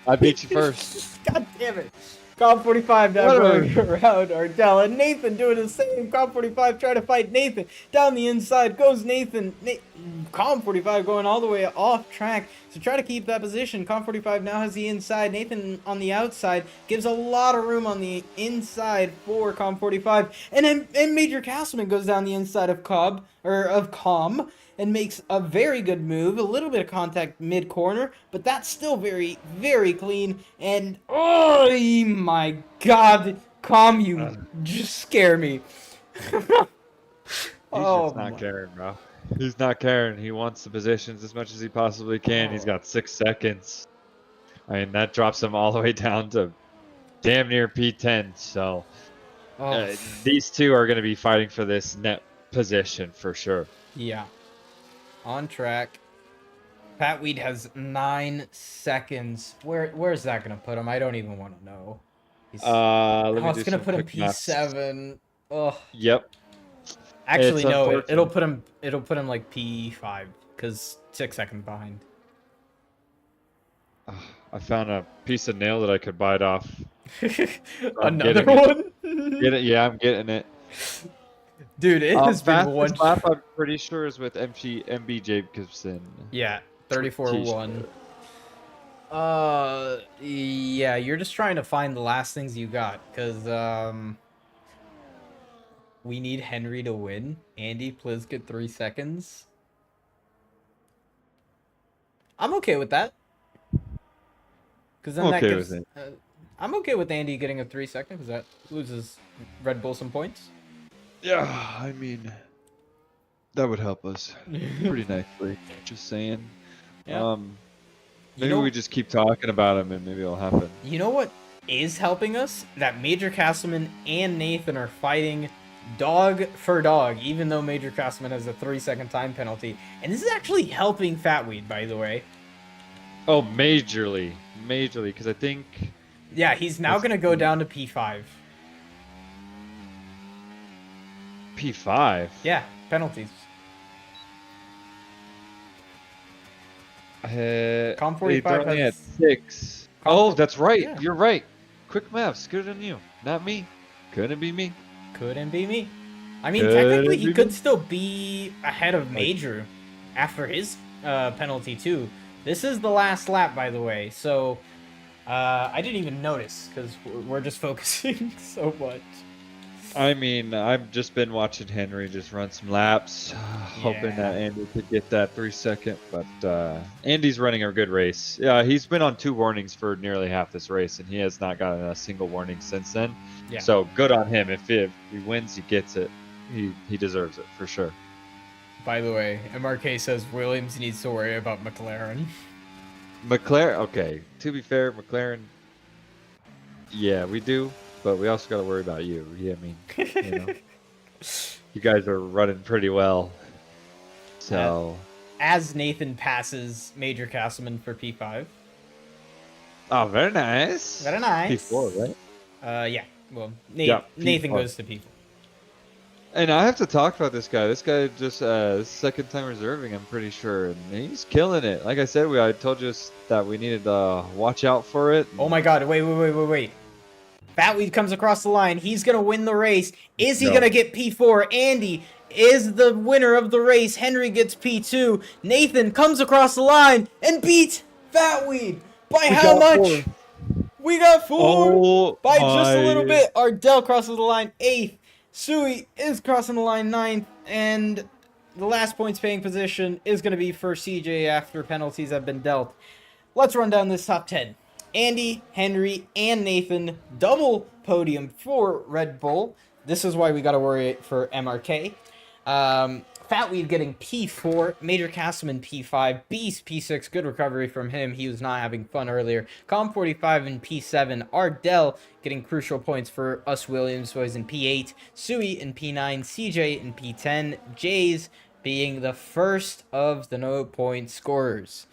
I beat you first. God damn it. Cobb 45 now going around Ardell, and Nathan doing the same. Cobb 45 trying to fight Nathan. Down the inside goes Nathan. Com45 going all the way off track to try to keep that position. Com45 now has the inside. Nathan on the outside gives a lot of room on the inside for Com45. And Major Castleman goes down the inside of Com and makes a very good move. A little bit of contact mid-corner, but that's still very, very clean. And, oh my God, you just scare me. He's just not caring, bro. He's not caring. He wants the positions as much as he possibly can. He's got 6 seconds. I mean, that drops him all the way down to damn near P10. So these two are going to be fighting for this net position for sure. Yeah. On track. Pat Weed has 9 seconds. Where's that going to put him? I don't even want to know. It's going to put him P7. Ugh. Yep. Actually, no. It'll put him like P5 because 6 seconds behind. I found a piece of nail that I could bite off. Another one? Get it? Yeah, I'm getting it. Dude, it has been one. Lap, I'm pretty sure is with MB Jacobson. Yeah, 34-1. Yeah, you're just trying to find the last things you got because we need Henry to win. Andy, please get 3 seconds. I'm okay with that. Because then that gives. I'm okay with Andy getting a 3 second because that loses Red Bull some points. Yeah, I mean, that would help us pretty nicely. Just saying. Yeah. Maybe we just keep talking about him and maybe it'll happen. You know what is helping us? That Major Castleman and Nathan are fighting dog for dog, even though Major Castleman has a 3 second time penalty. And this is actually helping Fatweed, by the way. Oh, majorly, because I think... Yeah, he's now going to go down to P5. P5? Yeah, penalties. Com45 only has... at 6. Oh, that's right. Yeah. You're right. Quick maths. Good on you. Not me. Couldn't be me. Couldn't be me. I mean, technically, he could still be ahead of Major after his penalty, too. This is the last lap, by the way, so I didn't even notice because we're just focusing so much. I mean, I've just been watching Henry just run some laps, hoping that Andy could get that 3 second, but Andy's running a good race. Yeah, he's been on 2 warnings for nearly half this race, and he has not gotten a single warning since then. Yeah. So good on him. If he wins, he gets it. He deserves it for sure. By the way, MRK says Williams needs to worry about McLaren. McLaren, okay. To be fair, McLaren, yeah, we do, but we also got to worry about you. Yeah, I mean, you know, you guys are running pretty well. So, as Nathan passes Major Castleman for P5. Oh, very nice. Very nice. P4, right? Yeah. Well, Nathan goes to P4. And I have to talk about this guy. This guy just second time reserving, I'm pretty sure, and he's killing it. Like I said, I told you that we needed to watch out for it. Oh my God! Wait! Fatweed comes across the line. He's gonna win the race. Is he gonna get P4? Andy is the winner of the race. Henry gets P2. Nathan comes across the line and beats Fatweed by how much? 4. We got 4 by just a little bit. Ardell crosses the line 8th. Sui is crossing the line 9th, and the last points paying position is going to be for CJ after penalties have been dealt. Let's run down this top 10. Andy, Henry, and Nathan, double podium for Red Bull. This is why we got to worry for MRK. Fatweed getting P4, Major Castleman P5, Beast P6, good recovery from him. He was not having fun earlier. Com45 in P7, Ardell getting crucial points for us Williams, who is in P8, Sui in P9, CJ in P10, Jays being the first of the no-point scorers.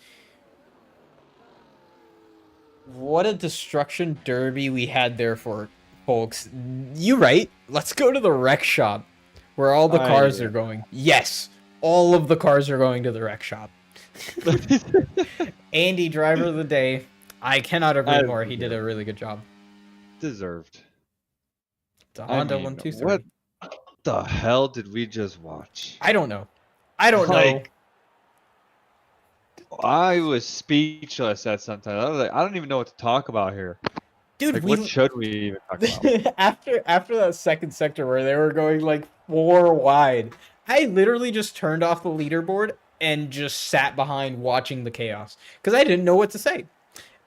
What a destruction derby we had there for folks. You right. Let's go to the wreck shop. Where all the cars are going. Yes, all of the cars are going to the wreck shop. Andy, driver of the day. I cannot agree more. He did a really good job. Deserved. It's a Honda 123. What the hell did we just watch? I don't know. I don't know. I was speechless at some time. I was like, I don't even know what to talk about here. Dude, Like, what should we even talk about? after that second sector where they were going like 4 wide, I literally just turned off the leaderboard and just sat behind watching the chaos because I didn't know what to say.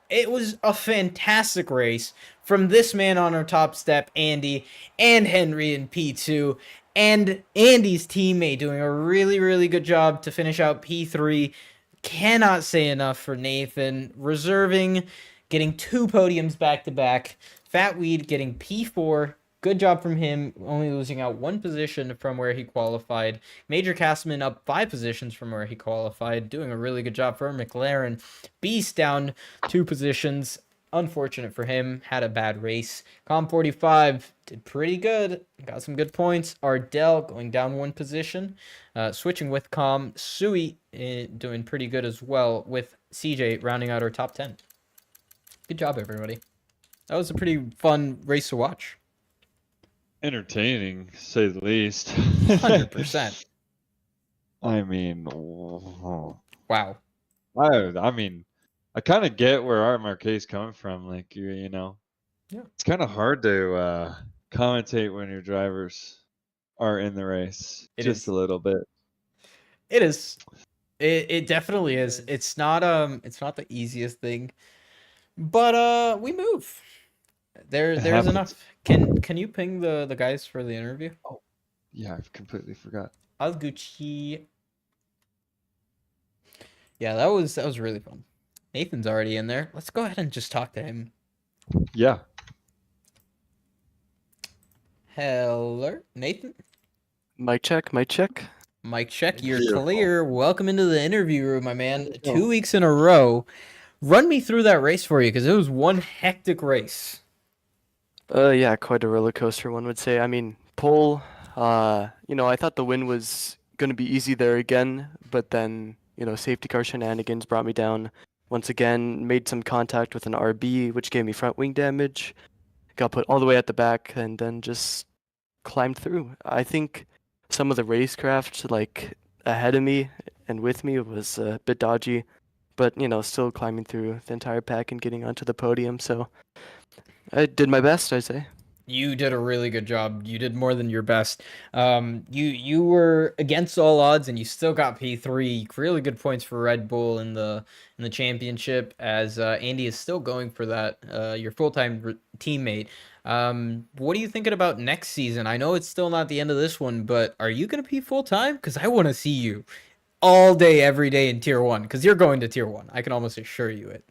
It was a fantastic race from this man on our top step, Andy, and Henry in P2, and Andy's teammate doing a really, really good job to finish out P3. Cannot say enough for Nathan, reserving, getting 2 podiums back to back. Fat Weed getting P4. Good job from him, only losing out 1 position from where he qualified. Major Castman up 5 positions from where he qualified, doing a really good job for McLaren. Beast down 2 positions. Unfortunate for him, had a bad race. Com45 did pretty good, got some good points. Ardell going down 1 position. Switching with Com, Sui doing pretty good as well, with CJ rounding out our top 10. Good job, everybody. That was a pretty fun race to watch. Entertaining, to say the least. 100%. I mean, Wow. I mean, I kind of get where Art Marquet's coming from. Like, you know, Yeah. it's kind of hard to commentate when your drivers are in the race. It Just is. a little bit. It is. It definitely is. It's not the easiest thing. But we move. There's happens. enough. Can you ping the guys for the interview? Oh, yeah, I've completely forgot. I'll Gucci. Yeah, that was really fun. Nathan's already in there. Let's go ahead and just talk to him. Yeah. Hello, Nathan. Mic check, mic check. Mic check. You're Beautiful. clear. Welcome into the interview room, my man. Oh. 2 weeks in a row. Run me through that race for you, because it was one hectic race. Yeah, quite a roller coaster, one would say. I mean, pole, I thought the win was gonna be easy there again, but then, safety car shenanigans brought me down once again, made some contact with an RB, which gave me front wing damage, got put all the way at the back, and then just climbed through. I think some of the racecraft, like, ahead of me and with me was a bit dodgy, but, still climbing through the entire pack and getting onto the podium, so I did my best, I say. You did a really good job. You did more than your best. You were against all odds, and you still got P3. Really good points for Red Bull in the championship. As Andy is still going for that, your full-time teammate. What are you thinking about next season? I know it's still not the end of this one, but are you gonna be full-time? Because I want to see you all day, every day in Tier 1. Because you're going to Tier 1. I can almost assure you it.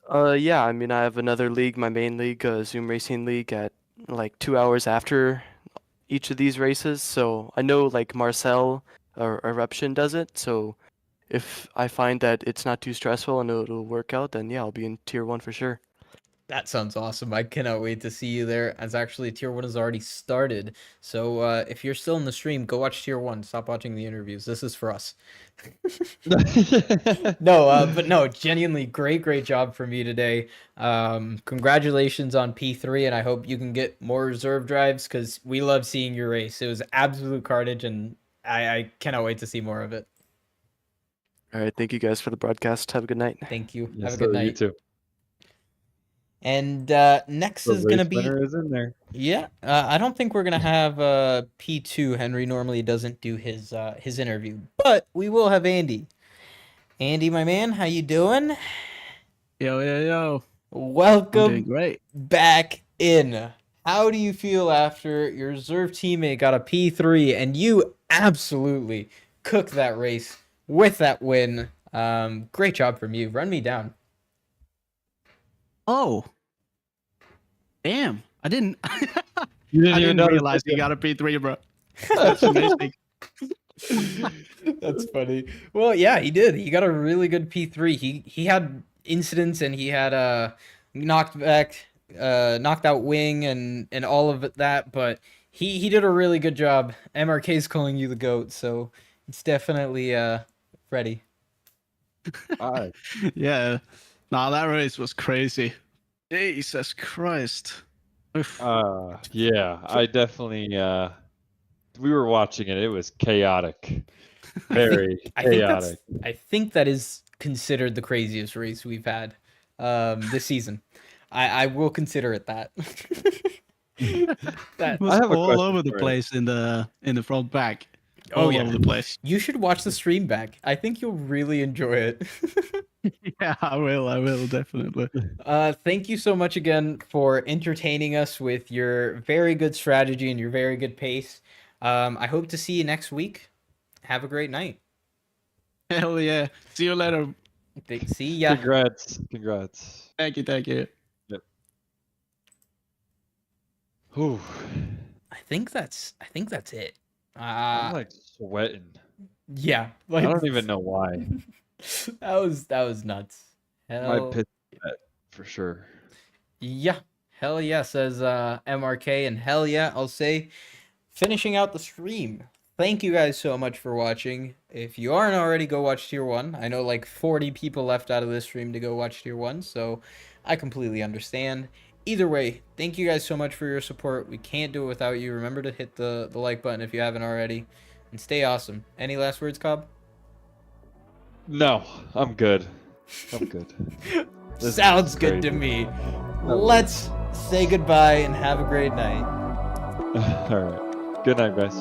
Yeah, I mean, I have another league, my main league, Zoom Racing League, at like 2 hours after each of these races. So I know like Marcel or Eruption does it. So if I find that it's not too stressful and it'll work out, then yeah, I'll be in Tier 1 for sure. That sounds awesome. I cannot wait to see you there, as actually Tier 1 has already started. So if you're still in the stream, go watch Tier 1. Stop watching the interviews. This is for us. No, but no, genuinely great job from you today. Congratulations on P3, and I hope you can get more reserve drives, because we love seeing your race. It was absolute carnage, and I cannot wait to see more of it. All right, thank you guys for the broadcast. Have a good night. Thank you. Yes, Have a good sir, you night. too. And next The is going to race be... winner is in there. Yeah, I don't think we're gonna have P2. Henry normally doesn't do his interview, but we will have Andy. Andy, my man, how you doing? Yo. Welcome I'm doing great. back in. How do you feel after your reserve teammate got a P3 and you absolutely cooked that race with that win? Great job from you. Run me down. Oh. Damn. I didn't You didn't I even didn't notice realize it. he got a P3, bro. That's amazing. That's funny. Well, yeah, he did. He got a really good P3. He had incidents, and he had knocked out wing and all of that, but he did a really good job. MRK's calling you the GOAT, so it's definitely Freddie. Alright. Yeah. Nah, that race was crazy. Jesus Christ. Oof. Yeah, I definitely we were watching it. It was chaotic. Very chaotic. I think that is considered the craziest race we've had this season. I will consider it that. That It was I have a all question over the for you. place in the front back. Oh, All yeah. over the place. you should watch the stream back. I think you'll really enjoy it. Yeah, I will definitely. Thank you so much again for entertaining us with your very good strategy and your very good pace. I hope to see you next week. Have a great night. Hell yeah. See you later. See ya. Congrats. Thank you. Whew. I think that's it. I'm like sweating. Yeah. I Like, don't even know why. that was nuts. My Hell pit for sure. yeah. Hell yeah, says MRK, and hell yeah, I'll say finishing out the stream. Thank you guys so much for watching. If you aren't already, go watch Tier 1. I know like 40 people left out of this stream to go watch Tier 1, so I completely understand. Either way, thank you guys so much for your support. We can't do it without you. Remember to hit the like button if you haven't already. And stay awesome. Any last words, Cobb? No, I'm good. This Sounds is good to crazy. me. Let's say goodbye and have a great night. All right. Good night, guys.